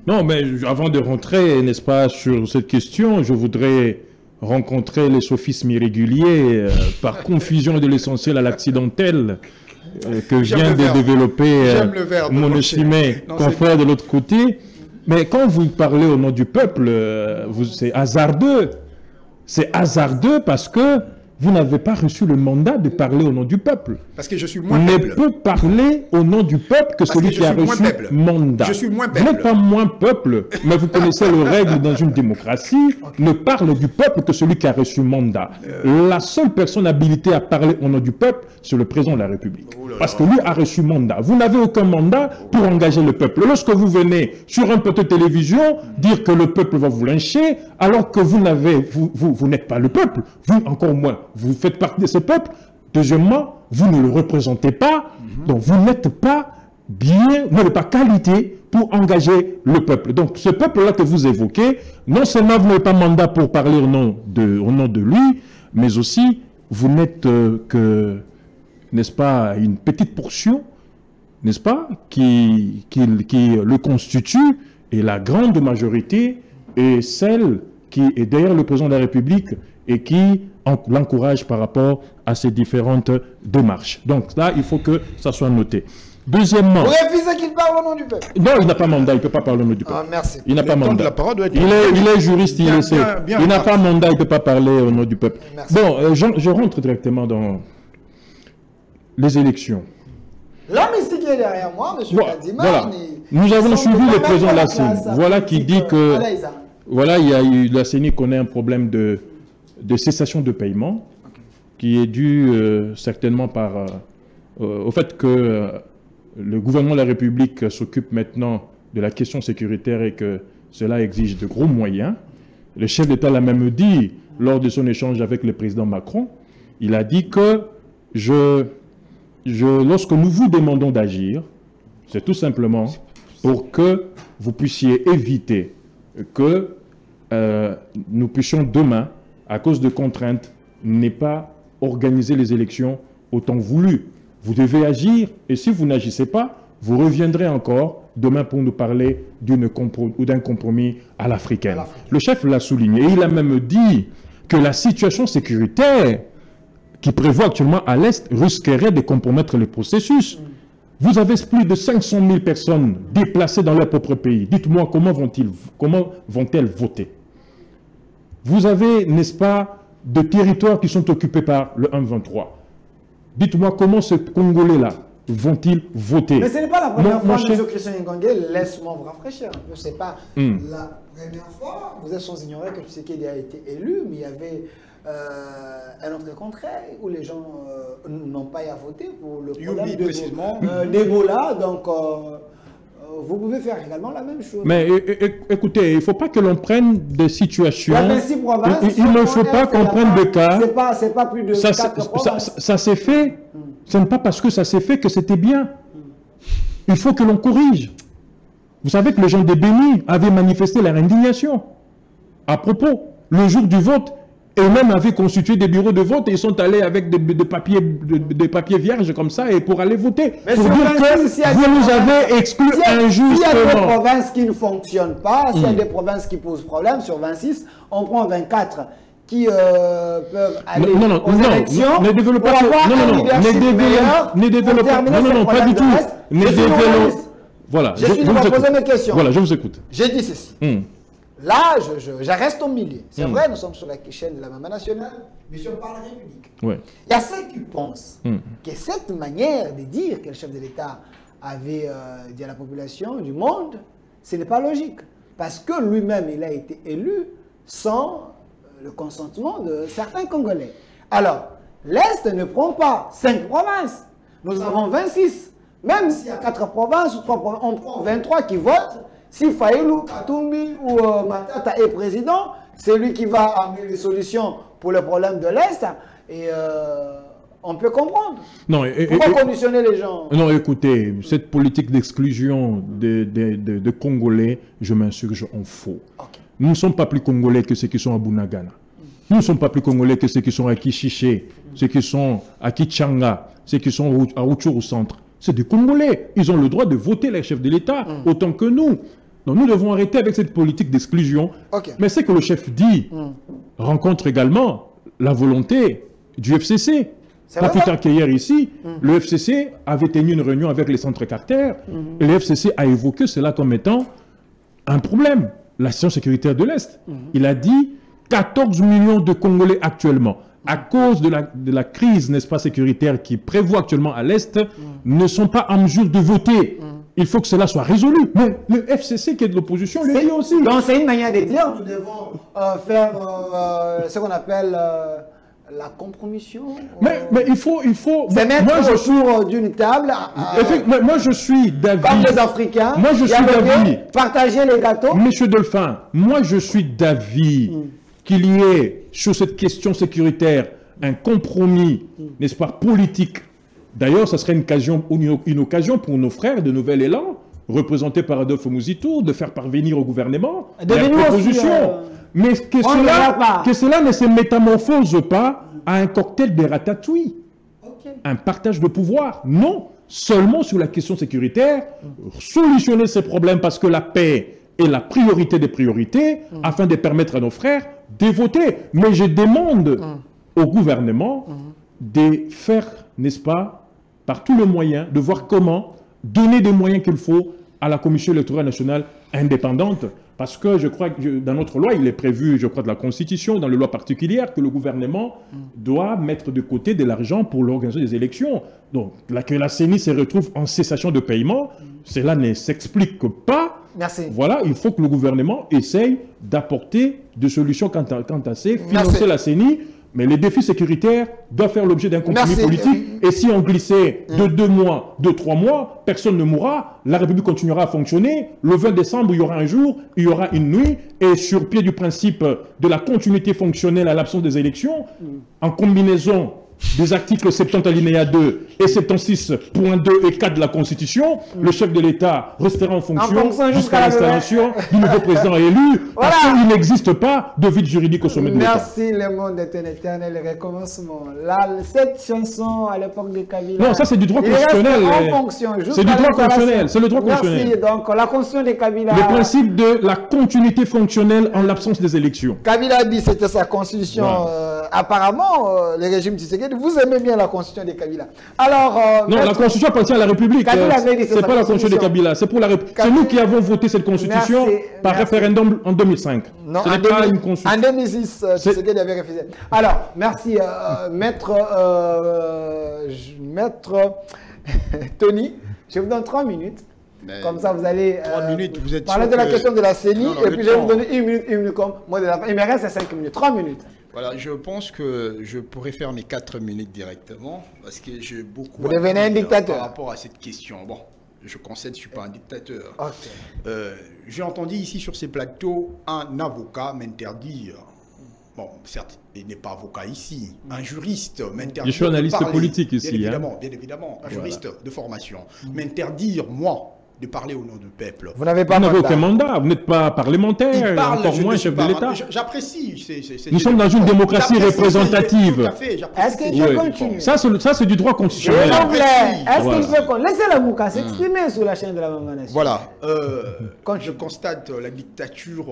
Non, mais avant de rentrer, n'est-ce pas, sur cette question, je voudrais rencontrer les sophismes irréguliers par confusion de l'essentiel à l'accidentel que vient de développer mon estimé confrère de l'autre côté. Mais quand vous parlez au nom du peuple, c'est hasardeux. C'est hasardeux parce que vous n'avez pas reçu le mandat de parler au nom du peuple. Parce que je suis moins peuple. On ne peut parler au nom du peuple que celui qui a reçu mandat. Je suis moins peuple. Vous n'êtes pas moins peuple, mais vous connaissez les règles dans une démocratie. Ne parle du peuple que celui qui a reçu mandat. La seule personne habilitée à parler au nom du peuple, c'est le président de la République. Parce que lui a reçu mandat. Vous n'avez aucun mandat pour engager le peuple. Lorsque vous venez sur un plateau de télévision dire que le peuple va vous lyncher, alors que vous n'êtes pas le peuple, vous encore moins. Vous faites partie de ce peuple. Deuxièmement, vous ne le représentez pas, donc vous n'êtes pas bien, vous n'avez pas qualité pour engager le peuple. Donc ce peuple-là que vous évoquez, non seulement vous n'avez pas mandat pour parler au nom de lui, mais aussi vous n'êtes que, n'est-ce pas, une petite portion, n'est-ce pas, qui le constitue, et la grande majorité est celle qui est derrière le président de la République et qui l'encourage par rapport à ces différentes démarches. Donc là, il faut que ça soit noté. Deuxièmement... Vous refusez qu'il parle au nom du peuple? Non, il n'a pas mandat, il ne peut pas parler au nom du peuple. Ah, merci. Il n'a pas mandat. Il est juriste, il le sait. Il n'a pas mandat, il ne peut pas parler au nom du peuple. Merci. Bon, je rentre directement dans les élections. L'homme ici qui est derrière moi, M. Kadima... Voilà. Nous avons suivi le président de la CENI. Voilà qui dit que... Voilà, la CENI connaît un problème de cessation de paiement qui est dû certainement au fait que le gouvernement de la République s'occupe maintenant de la question sécuritaire et que cela exige de gros moyens. Le chef d'État l'a même dit lors de son échange avec le président Macron. Il a dit que lorsque nous vous demandons d'agir, c'est tout simplement pour que vous puissiez éviter que nous puissions demain, à cause de contraintes, n'est pas organiser les élections au temps voulu. Vous devez agir, et si vous n'agissez pas, vous reviendrez encore demain pour nous parler d'un compromis à l'africaine. Le chef l'a souligné, et il a même dit que la situation sécuritaire qui prévoit actuellement à l'Est risquerait de compromettre le processus. Vous avez plus de 500 000 personnes déplacées dans leur propre pays. Dites-moi, comment vont-elles voter? Vous avez, n'est-ce pas, de territoires qui sont occupés par le 1-23. Dites-moi comment ces Congolais-là vont-ils voter? Mais ce n'est pas la première fois, M. Christian Ngongue, laisse-moi vous rafraîchir. Ce n'est pas la première fois. Vous êtes sans ignorer que Tshisekedi a été élu, mais il y avait un autre contraire où les gens n'ont pas à voter pour le problème d'Ebola. Donc, vous pouvez faire également la même chose. Mais écoutez, il ne faut pas que l'on prenne des situations... Il y a 26 provinces. Il ne faut pas qu'on prenne des cas... C'est pas plus de 4 provinces. Ça s'est fait. Ce n'est pas parce que ça s'est fait que c'était bien. Il faut que l'on corrige. Vous savez que les gens de Béni avaient manifesté leur indignation. À propos, le jour du vote, eux-mêmes avaient constitué des bureaux de vote et ils sont allés avec des papiers vierges comme ça et pour aller voter. Mais pour dire que vous nous avez exclu injustement. S'il y a des provinces qui ne fonctionnent pas, s'il y a des provinces qui posent problème, sur 26, on prend 24 qui peuvent aller aux élections ne développez pour avoir un leadership meilleur, pour terminer ces problèmes de reste. Voilà, je suis de poser mes questions. Voilà, je vous écoute. J'ai dit ceci. Là, je reste au milieu. C'est vrai, nous sommes sur la chaîne de la Maman nationale, mais je parle de la République. Ouais. Il y a ceux qui pensent que cette manière de dire que le chef de l'État avait dit à la population du monde, ce n'est pas logique. Parce que lui-même, il a été élu sans le consentement de certains Congolais. Alors, l'Est ne prend pas 5 provinces. Nous avons 26. Même s'il y a 4 provinces ou 3 provinces, on prend 23 qui votent. Si Faïlou, Katumbi ou Matata est président, c'est lui qui va amener les solutions pour le problème de l'Est. Et on peut comprendre. Non, pourquoi conditionner les gens? Non, écoutez, cette politique d'exclusion de Congolais, je m'insurge en faux. Okay. Nous ne sommes pas plus Congolais que ceux qui sont à Bunagana. Nous ne sommes pas plus Congolais que ceux qui sont à Kishiché, ceux qui sont à Kichanga, ceux qui sont à Rutshuru centre. C'est des Congolais. Ils ont le droit de voter les chefs de l'État autant que nous. Donc nous devons arrêter avec cette politique d'exclusion. Okay. Mais ce que le chef dit rencontre également la volonté du FCC. Pas plus tard qu'hier ici, le FCC avait tenu une réunion avec les centres carters et le FCC a évoqué cela comme étant un problème. La situation sécuritaire de l'Est. Il a dit 14 millions de Congolais actuellement, à cause de la crise, n'est-ce pas, sécuritaire qui prévaut actuellement à l'Est, ne sont pas en mesure de voter. Il faut que cela soit résolu. Mais le FCC qui est de l'opposition, le dit aussi. Donc c'est une manière de dire nous devons faire ce qu'on appelle la compromission. Mais il faut c'est mettre autour d'une table. Moi je suis d'avis. Comme les Africains. Moi je suis d'avis. Partager les gâteaux. Monsieur Delphin, moi je suis d'avis qu'il y ait sur cette question sécuritaire un compromis, n'est-ce pas, politique. D'ailleurs, ça serait une occasion pour nos frères de Nouvel Élan, représentés par Adolphe Muzito, de faire parvenir au gouvernement des propositions. Mais que cela ne se métamorphose pas à un cocktail de ratatouille, un partage de pouvoir. Non, seulement sur la question sécuritaire, solutionner ces problèmes parce que la paix est la priorité des priorités, afin de permettre à nos frères de voter. Mais je demande au gouvernement de faire, n'est-ce pas, par tous les moyens, de voir comment donner des moyens qu'il faut à la Commission électorale nationale indépendante. Parce que je crois que dans notre loi, il est prévu, je crois, de la Constitution, dans les lois particulières, que le gouvernement doit mettre de côté de l'argent pour l'organisation des élections. Donc, que la CENI se retrouve en cessation de paiement, cela ne s'explique pas. Merci. Voilà, il faut que le gouvernement essaye d'apporter des solutions quant à ces, financer la CENI. Mais les défis sécuritaires doivent faire l'objet d'un compromis politique. Et si on glissait de 2 mois, de 3 mois, personne ne mourra. La République continuera à fonctionner. Le 20 décembre, il y aura un jour, il y aura une nuit. Et sur pied du principe de la continuité fonctionnelle à l'absence des élections, en combinaison des articles 70 alinéa 2 et 76.2 et 4 de la Constitution, le chef de l'État restera en fonction jusqu'à l'installation du nouveau président élu, parce qu'il n'existe pas de vide juridique au sommet de l'État. Merci, le monde est un éternel recommencement. Là, cette chanson à l'époque de Kabila... Non, ça c'est du droit constitutionnel. C'est du droit constitutionnel, c'est le droit constitutionnel. Merci, donc la constitution de Kabila... Le principe de la continuité fonctionnelle en l'absence des élections. Kabila dit que c'était sa constitution. Apparemment, le régime Tshisekedi, vous aimez bien la constitution de Kabila. Alors, non, la constitution appartient à la République. C'est pas la constitution de Kabila, c'est pour la République. C'est nous qui avons voté cette constitution par référendum en 2005. Non, en 2006, Tshisekedi avait refusé. Alors, merci, maître Tony. Je vous donne 3 minutes. Mais comme ça, vous allez 3 minutes, vous êtes parler de la question de la CENI. Et puis, je vais vous donner 1 minute comme mot de la fin. Il me reste 5 minutes. 3 minutes. Voilà, je pense que je pourrais faire mes 4 minutes directement parce que j'ai beaucoup... Vous devenez un dictateur. Par rapport à cette question. Bon, je concède, je ne suis pas un dictateur. Okay. J'ai entendu ici sur ces plateaux un avocat m'interdire. Bon, certes, il n'est pas avocat ici. Un juriste m'interdire. Je suis analyste politique ici. Bien évidemment, un juriste de formation. M'interdire, moi, de parler au nom du peuple. Vous n'avez pas Vous n'avez aucun mandat, vous n'êtes pas parlementaire, encore moins chef de l'État. J'apprécie. Nous sommes dans une démocratie représentative. Tout à fait, est-ce que je continue? Ça, c'est du droit constitutionnel. Est-ce qu'il faut qu'on laisse la Mouka s'exprimer sur la chaîne de la Maman Nation? Voilà. Quand je constate la dictature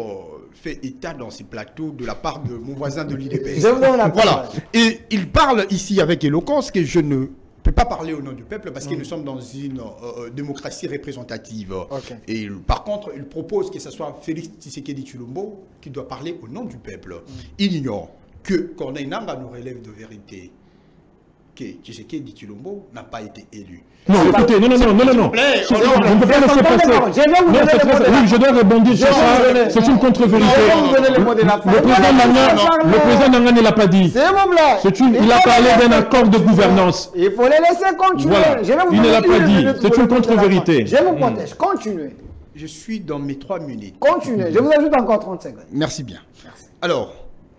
fait état dans ces plateaux de la part de mon voisin de l'IDPS. Je vous donne la parole. Voilà. Et il parle ici avec éloquence que je ne peux pas parler au nom du peuple parce que nous sommes dans une démocratie représentative. Okay. Et par contre, il propose que ce soit Félix Tshisekedi Tshilombo qui doit parler au nom du peuple. Il ignore que Corneille Nangaa nous relève de vérité que Tshisekedi Tshilombo n'a pas été élu. Non, écoutez, non. On ne peut pas laisser passer. Je dois rebondir sur ça. C'est une contre-vérité. Le président Nangaa ne l'a pas dit. C'est mon blague. Il a parlé d'un accord de gouvernance. Il faut les laisser continuer. Voilà. Il ne l'a pas dit. C'est une contre-vérité. Je vous protège. Continuez. Je suis dans mes 3 minutes. Continuez. Je vous ajoute encore 30 secondes. Merci bien. Merci. Alors,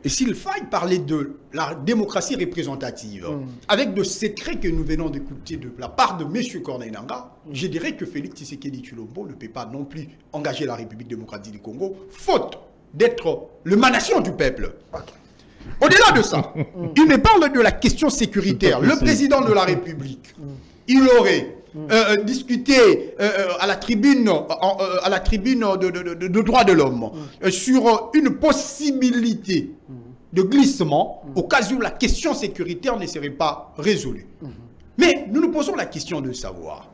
et s'il faille parler de la démocratie représentative, avec de secrets que nous venons d'écouter de la part de M. Corneille Nangaa, je dirais que Félix Tshisekedi Tshilombo ne peut pas non plus engager la République démocratique du Congo, faute d'être le manation du peuple. Okay. Au-delà de ça, il me parle de la question sécuritaire. Le président de la République, il aurait discuté à la tribune de droits de l'homme sur une possibilité de glissement au cas où la question sécuritaire ne serait pas résolue. Mais nous nous posons la question de savoir.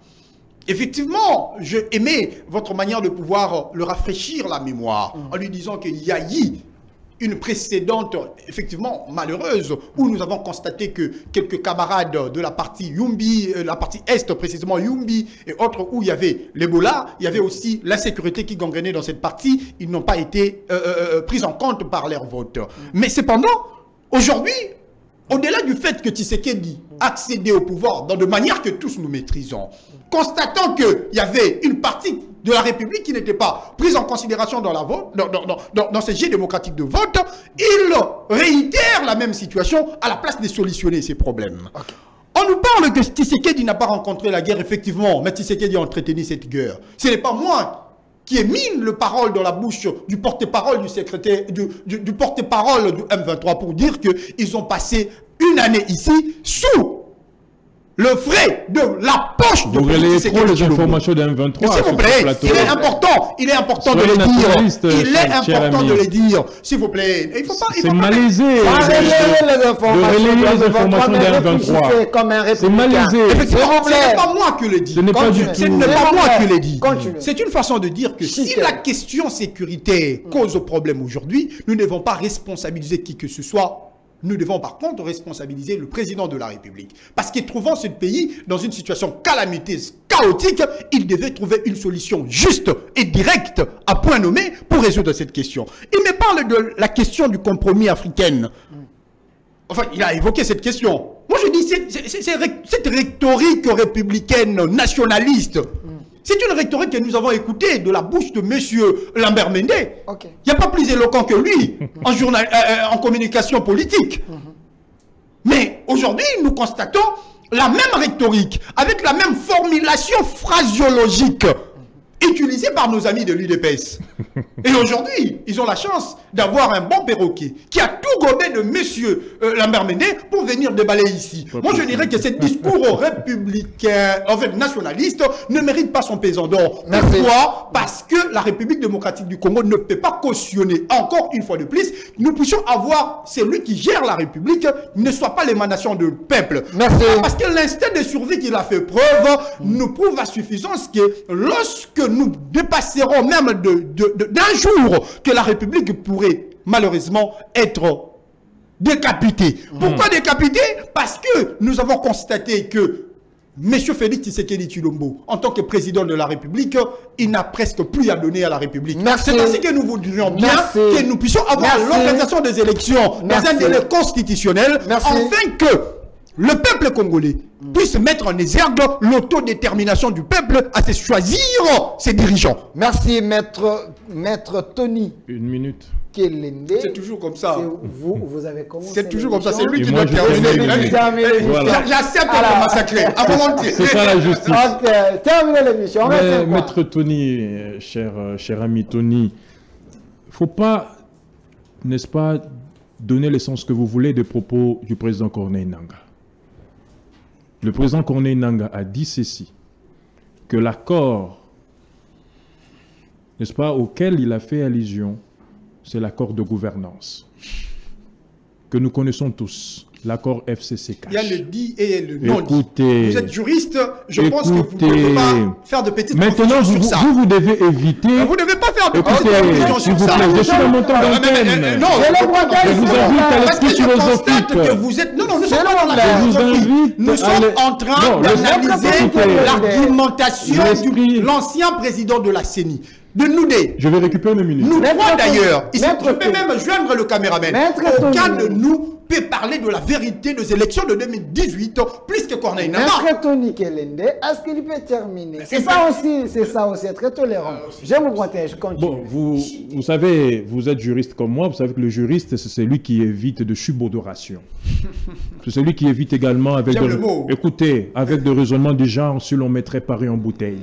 Effectivement, je aimais votre manière de pouvoir le rafraîchir la mémoire en lui disant qu'il y a eu une précédente, effectivement, malheureuse, où nous avons constaté que quelques camarades de la partie Yumbi, la partie Est, précisément Yumbi, et autres, où il y avait l'Ebola, il y avait aussi l'insécurité qui gangrénait dans cette partie, ils n'ont pas été pris en compte par leur vote. Mais cependant, aujourd'hui, au-delà du fait que Tshisekedi accédait au pouvoir dans de manières que tous nous maîtrisons, constatant qu'il y avait une partie de la République qui n'était pas prise en considération dans ces jets démocratiques de vote, il réitère la même situation à la place de solutionner ces problèmes. Okay. On nous parle que Tshisekedi n'a pas rencontré la guerre, effectivement, mais Tshisekedi a entretenu cette guerre. Ce n'est pas moi qui ai mis le parole dans la bouche du porte-parole du secrétaire, du porte-parole du M23 pour dire qu'ils ont passé une année ici sous le frais de la poche de Félix Tshisekedi. Les informations d'un 23. S'il vous plaît, il est important de le dire. Il est important de le dire. S'il vous plaît. Il faut pas. C'est malaisé. De relayer les informations d'un 23. C'est malaisé. Ce n'est pas moi qui le dis. Ce n'est pas du tout. Ce n'est pas moi qui le dis. C'est une façon de dire que si la question sécuritaire cause problème aujourd'hui, nous ne devons pas responsabiliser qui que ce soit. Nous devons par contre responsabiliser le président de la République. Parce que trouvant ce pays dans une situation calamiteuse, chaotique, il devait trouver une solution juste et directe à point nommé pour résoudre cette question. Il me parle de la question du compromis africain. Enfin, il a évoqué cette question. Moi je dis, cette rhétorique républicaine nationaliste, c'est une rhétorique que nous avons écoutée de la bouche de M. Lambert Mende. Okay. Il n'y a pas plus éloquent que lui en communication politique. Mais aujourd'hui, nous constatons la même rhétorique, avec la même formulation phraséologique utilisée par nos amis de l'UDPS. Et aujourd'hui, ils ont la chance d'avoir un bon perroquet qui a tout gobé de M. Lambert Mende pour venir déballer ici. Moi, je dirais que ce discours républicain, en fait nationaliste, ne mérite pas son pesant d'or. Pourquoi? Parce que la République démocratique du Congo ne peut pas cautionner, encore une fois de plus, nous puissions avoir celui qui gère la République ne soit pas l'émanation du peuple. Parce que l'instinct de survie qu'il a fait preuve nous prouve à suffisance que lorsque nous dépasserons même d'un jour que la République pourrait malheureusement être décapitée. Pourquoi décapitée? Parce que nous avons constaté que M. Félix Tshisekedi Tshilombo, en tant que président de la République, il n'a presque plus à donner à la République. C'est ainsi que nous voudrions bien que nous puissions avoir l'organisation des élections dans un délai constitutionnel, afin que le peuple congolais puisse mettre en exergue l'autodétermination du peuple à se choisir ses dirigeants. Merci, maître Tony. Une minute. Kelende. C'est toujours comme ça. Vous avez commencé. C'est toujours comme ça. C'est lui Et qui moi, doit je terminer. termine. Voilà. J'accepte de massacrer. À volonté. C'est ça la justice. Ok, terminez l'émission. Maître Tony, cher ami Tony, il ne faut pas, n'est-ce pas, donner le sens que vous voulez des propos du président Corneille Nangaa. Le président Corneille Nangaa a dit ceci, que l'accord, n'est-ce pas, auquel il a fait allusion, c'est l'accord de gouvernance que nous connaissons tous, l'accord FCCK. Il y a le dit et le non dit. Écoutez, vous êtes juriste, je pense que vous ne pouvez pas faire de petites maintenant, confusions sur ça. vous devez éviter... Vous ne devez pas faire de Écoutez, petites confusions s'il sur vous ça. plaît, je suis dans mon temps d'antenne. Non, Je vous invite à l'esprit philosophique. que vous êtes... Non, nous sommes pas dans la Je vous philosophie. invite Nous à sommes en train d'analyser l'argumentation de l'ancien président de la CENI. De nous deux. Je vais récupérer mes minutes. Nous trois d'ailleurs. Je Maître peux même joindre le caméraman. Maître Aucun Tony. de nous peut parler de la vérité des élections de 2018 plus que Corneille Nangaa. Maître Tony Kelende, est-ce qu'il peut terminer? C'est ça aussi, être tolérant. Je vous protège, continue. Bon, vous savez, vous êtes juriste comme moi, vous savez que le juriste, c'est celui qui évite de subodoration. C'est celui qui évite également avec J'aime le mot. Écoutez, avec des raisonnements du genre, si l'on mettrait Paris en bouteille.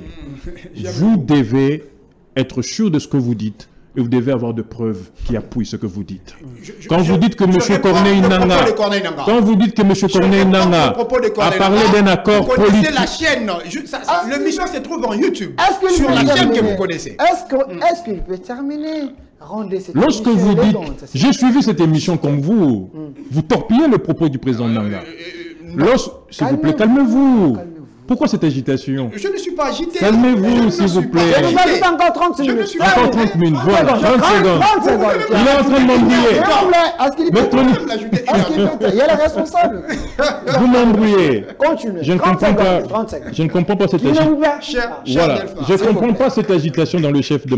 Vous devez être sûr de ce que vous dites et vous devez avoir de preuves qui appuient ce que vous dites. Quand vous dites que M. Corneille Nangaa, quand vous dites que M. Corneille Nangaa a parlé d'un accord vous connaissez politique, la chaîne, l'émission se trouve en YouTube, Est-ce qu'il sur peut la chaîne que terminer? vous connaissez. Est-ce qu'il peut terminer? Rendez cette lorsque émission vous dites, élégante, c'est ça. j'ai suivi cette émission comme vous, vous torpillez le propos du président Nangaa. S'il vous plaît, calmez-vous. Pourquoi cette agitation? Je ne suis pas agité. Calmez-vous, s'il vous plaît. Je vous invite encore 30 Je ne minutes. suis pas Encore 30 minutes, voilà, 30 secondes. 30 secondes. Il est en train de m'embrouiller. Est-ce qu'il peut Maître Il est le responsable. Vous m'embrouillez. Continuez. Je ne 30 comprends pas. secondes, 30 secondes. Je ne comprends pas cette Qui ne agitation. vous plaît? Voilà. Delphin, Je ne s'il vous comprends plaît. pas cette agitation dans le chef de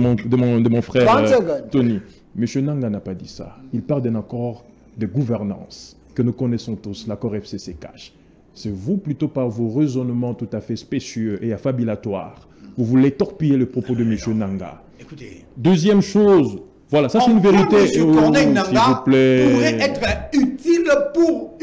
mon frère 30 secondes. Tony. Monsieur Nangaa n'a pas dit ça. Il parle d'un accord de gouvernance que nous connaissons tous, l'accord FCCK. C'est vous, plutôt par vos raisonnements tout à fait spécieux et affabilatoires, vous voulez torpiller le propos de M. Nangaa. Écoutez, Deuxième chose, voilà, ça c'est une vérité. M. Corneille s'il Nangaa vous plaît. pourrait être utile pour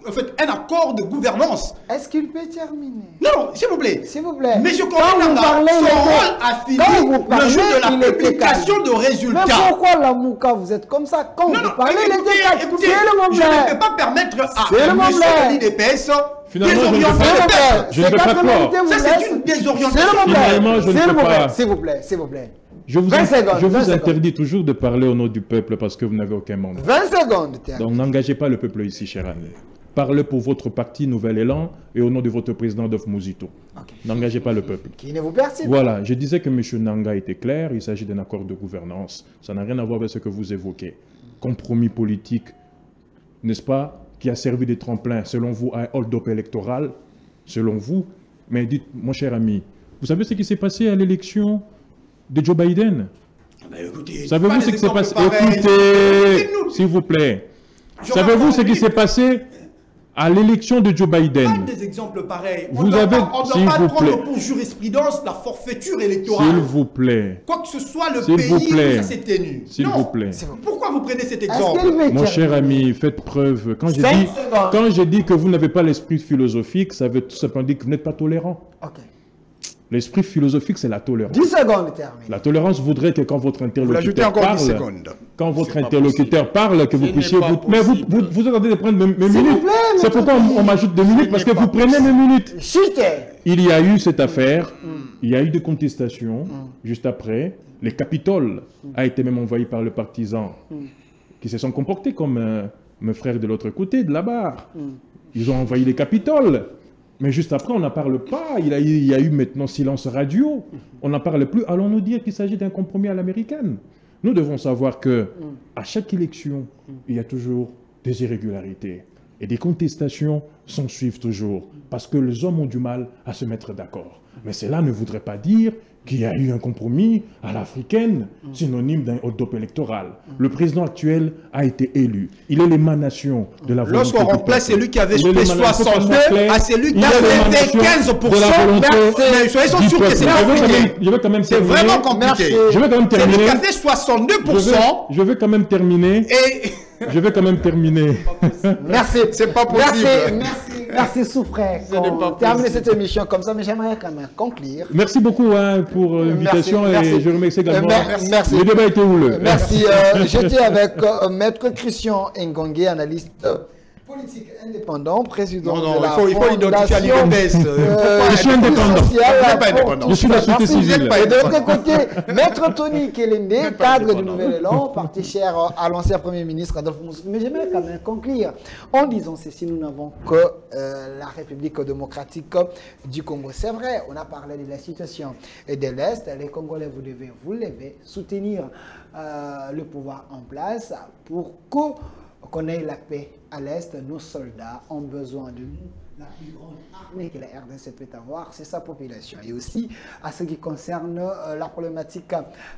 un accord de gouvernance. Est-ce qu'il peut terminer? Non, s'il vous plaît. S'il vous plaît. Monsieur Quand Corneille vous Nangaa, parlez, son il rôle était- a fini quand vous le parlez, jour de il la était publication calme. de Mais résultats. pourquoi la Mouka, vous êtes comme ça? Quand vous parlez, il était calme. Écoutez, C'est le je moment. ne peux pas permettre C'est le à moment. monsieur de l'IDPS Finalement, je ne peux désorienter pas- le peuple. Je ne peux pas croire. Ça, c'est une désorientation. Finalement, je ne peux pas. S'il vous plaît, s'il vous plaît. Je vous, 20 secondes, je 20 vous secondes. interdis toujours de parler au nom du peuple parce que vous n'avez aucun mandat. 20 secondes, terminé. Donc n'engagez pas le peuple ici, cher ami. Parlez pour votre parti Nouvel Élan et au nom de votre président Dof Mouzito. Ok. N'engagez pas le peuple. Qui ne vous perturbe. Voilà, je disais que M. Nangaa était clair, il s'agit d'un accord de gouvernance. Ça n'a rien à voir avec ce que vous évoquez. Compromis politique, n'est-ce pas, qui a servi de tremplin, selon vous, à un hold-up électoral, selon vous. Mais dites, mon cher ami, vous savez ce qui s'est passé à l'élection de Joe Biden? Savez-vous ce qui s'est passé? Écoutez, s'il vous plaît. Savez-vous ce qui s'est passé à l'élection de Joe Biden? Des exemples pareils. Vous on ne avez- doit pas s'il vous prendre plaît. pour jurisprudence la forfaiture électorale. S'il vous plaît. Quoi que ce soit le S'il vous pays plaît. où ça s'est tenu. S'il Non. vous plaît. Pourquoi vous prenez cet Est-ce exemple? qu'il peut Mon cher terminer? ami, faites preuve. Quand 5 secondes. j'ai dit que vous n'avez pas l'esprit philosophique, ça veut tout simplement dire que vous n'êtes pas tolérant. Ok. L'esprit philosophique, c'est la tolérance. 10 secondes, terminé. La tolérance voudrait que quand votre Vous l'ajoutez interlocuteur encore 10 parle, secondes. quand votre C'est pas interlocuteur parle, que vous Ce puissiez n'est pas vous... Mais vous, possible. vous attendez de prendre mes S'il minutes. vous plaît, C'est pourquoi on m'ajoute 2 minutes, parce que n'est vous pas prenez mes minutes. Chutez. Il y a eu cette affaire, il y a eu des contestations, juste après. Le Capitole a été même envahi par les partisans qui se sont comportés comme mes frères de l'autre côté, de la barre. Ils ont envahi les Capitoles. Mais juste après, on n'en parle pas. Il y a eu maintenant silence radio. On n'en parle plus. Allons nous dire qu'il s'agit d'un compromis à l'américaine. Nous devons savoir que à chaque élection, il y a toujours des irrégularités. Et des contestations s'en suivent toujours. Parce que les hommes ont du mal à se mettre d'accord. Mais cela ne voudrait pas dire qu'il y a eu un compromis à l'africaine, synonyme d'un hot-dop électoral. Le président actuel a été élu. Il est l'émanation de la volonté. Lorsqu'on remplace celui qui avait fait 62 à celui qui a fait 15%, soyez sûrs que c'est pas c'est vraiment compliqué. Je vais quand même terminer. Celui qui a fait 62%. Je vais quand même terminer. Je vais quand même terminer. Merci. C'est pas possible. Merci Soufrère. On termine cette émission comme ça, mais j'aimerais quand même conclure. Merci beaucoup pour l'invitation et je remercie également. Merci. Le débat était houleux. Merci. J'étais avec Maître Christian Ngongé, analyste politique indépendant, président de la il faut identifier à l'IPES. Je suis indépendant. Je suis la société civile. Et de l'autre côté, Maître Tony Kelende, cadre du Nouvel Élan, parti cher à l'ancien Premier ministre Adolphe Moussou. Mais j'aimerais quand même conclure en disant ceci, nous n'avons que la République démocratique du Congo. C'est vrai, on a parlé de la situation de l'Est. Les Congolais, vous devez vous lever, soutenir le pouvoir en place pour qu'on ait la paix à l'Est. Nos soldats ont besoin de nous. La plus grande armée que la RDC peut avoir, c'est sa population. Et aussi, à ce qui concerne la problématique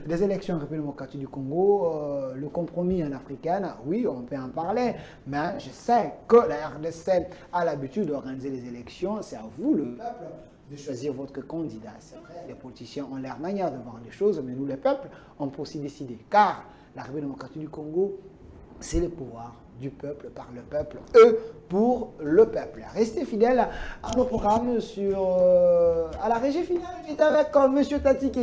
des élections en République démocratique du Congo, le compromis en africaine, oui, on peut en parler, mais je sais que la RDC a l'habitude d'organiser les élections. C'est à vous, le peuple, de choisir votre candidat. C'est vrai, les politiciens ont leur manière de voir les choses, mais nous, le peuple, on peut aussi décider. Car la République démocratique du Congo, c'est le pouvoir du peuple, par le peuple, pour le peuple. Restez fidèles à nos programmes à la régie finale. J'étais avec M. Tati Keke.